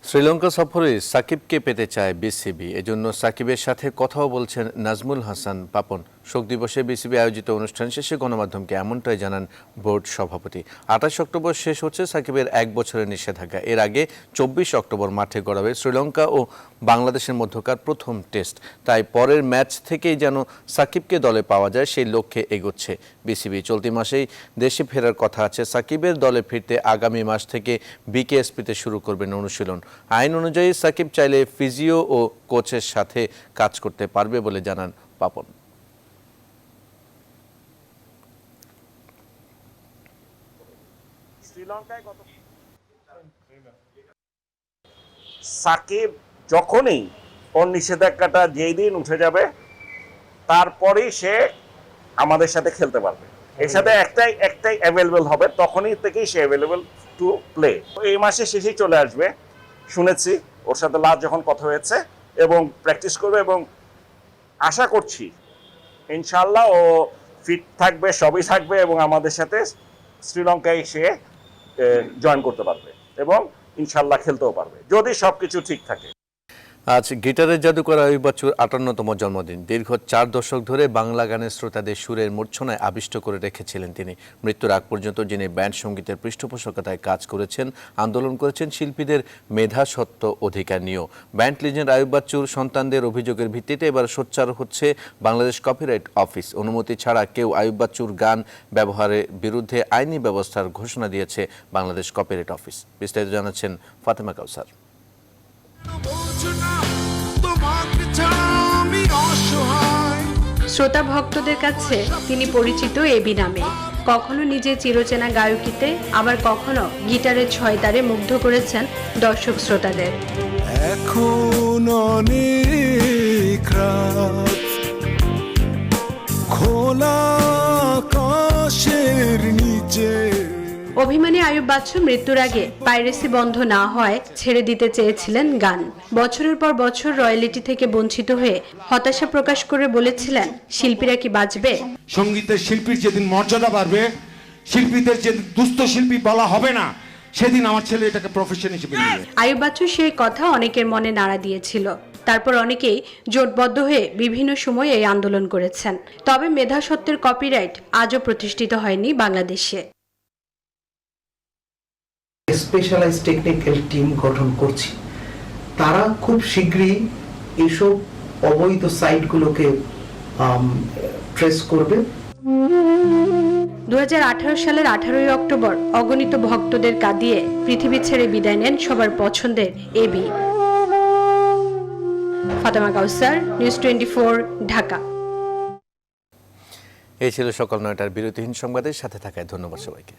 শ্রীলঙ্কা সফরে সাকিবকে পেতে চায় বিসিবি। এজন্য সাকিবের সাথে কথাও বলছেন নাজমুল হাসান পাপন। শোক দিবসে বিসিবি আয়োজিত অনুষ্ঠান শেষে গণমাধ্যমকে এমনটাই জানান বোর্ড সভাপতি। ২৮ অক্টোবর শেষ হচ্ছে সাকিবের ১ বছরের নিষেধাজ্ঞা। এর আগে ২৪ অক্টোবর মাঠে গড়াবে শ্রীলঙ্কা ও বাংলাদেশের মধ্যকার প্রথম টেস্ট। তাই পরের ম্যাচ থেকেই যেন সাকিবকে দলে পাওয়া যায় সেই লক্ষ্যে এগোচ্ছে বিসিবি। চলতি মাসেই দেশে ফেরার কথা আছে সাকিবের। দলে ফিরতে আগামী মাস থেকে বিকেএসপিতে শুরু করবেন অনুশীলন। আইন অনুযায়ী সাকিব চাইলে ফিজিও ও কোচের সাথে কাজ করতে পারবে বলে জানান পাপন। সাকিব যখনই ওর নিষেধাজ্ঞাটা যেই দিন উঠে যাবে তারপরেই সে আমাদের সাথে খেলতে পারবে। এর সাথে একটাই অ্যাভেলেবল হবে, তখনই থেকেই সে অ্যাভেলেবল টু প্লে। এই মাসে শেষেই চলে আসবে শুনেছি, ওর সাথে লাস্ট যখন কথা হয়েছে, এবং প্র্যাকটিস করবে এবং আশা করছি ইনশাল্লাহ ও ফিট থাকবে, সবই থাকবে এবং আমাদের সাথে শ্রীলঙ্কায় সে জয়েন করতে পারবে এবং ইনশাল্লাহ খেলতেও পারবে যদি সবকিছু ঠিক থাকে। আজ গিটারের জাদুকর আয়ুব বাচ্চুর ৫৮তম জন্মদিন। দীর্ঘ ৪ দশক ধরে বাংলা গানের শ্রোতাদের সুরের মূর্ছনায় আবিষ্ট করে রেখেছিলেন তিনি। মৃত্যুর আগ পর্যন্ত যিনি ব্যান্ড সঙ্গীতের পৃষ্ঠপোষকতায় কাজ করেছেন, আন্দোলন করেছেন শিল্পীদের মেধাস্বত্ব অধিকার নিয়েও। ব্যান্ড লিজেন্ড আয়ুব বাচ্চুর সন্তানদের অভিযোগের ভিত্তিতে এবার সোচ্চার হচ্ছে বাংলাদেশ কপিরাইট অফিস। অনুমতি ছাড়া কেউ আয়ুব বাচ্চুর গান ব্যবহারের বিরুদ্ধে আইনি ব্যবস্থার ঘোষণা দিয়েছে বাংলাদেশ কপিরাইট অফিস। বিস্তারিত জানাচ্ছেন ফাতেমা কাউসার। শ্রোতা ভক্তদের কাছে তিনি পরিচিত এবি নামে। কখনো নিজে চিরচেনা গায়কিতে, আবার কখনো গিটারের ছয়তারে মুগ্ধ করেছেন দর্শক শ্রোতাদের। এখন অনেক রাত, খোলা আকাশের নিচে। অভিমানী আয়ুব বাচ্চু মৃত্যুর আগে পাইরেসি বন্ধ না হয় ছেড়ে দিতে চেয়েছিলেন গান। বছরের পর বছর রয়্যালিটি থেকে বঞ্চিত হয়ে হতাশা প্রকাশ করে বলেছিলেন, শিল্পীরা কি বাঁচবে? সঙ্গীতের শিল্পীর যেদিন মর্যাদা বাড়বে, শিল্পীদের যে দুস্থ শিল্পী বলা হবে না, সেদিন আমার ছেলে এটাকে প্রফেশন হিসেবে নেবে। আয়ুব বাচ্চু সেই কথা অনেকের মনে নাড়া দিয়েছিল। তারপর অনেকেই জোটবদ্ধ হয়ে বিভিন্ন সময় এই আন্দোলন করেছেন। তবে মেধাস্বত্বের কপিরাইট আজও প্রতিষ্ঠিত হয়নি বাংলাদেশে। স্পেশালাইজড টেকনিক্যাল টিম গঠন করছি, তারা খুব শীঘ্রই এইসব অবৈধ সাইটগুলোকে ট্রেস করবে। ২০১৮ সালের ১৮ অক্টোবর অগণিত ভক্তদের কাঁদিয়ে পৃথিবী ছেড়ে বিদায় নেন সবার পছন্দের এবি। ফাতেমা কাউসার, নিউজ 24, ঢাকা। এই ছিল সকাল ৯টার বিরতিহীন সংবাদের সাথে থাকায় ধন্যবাদ সবাইকে।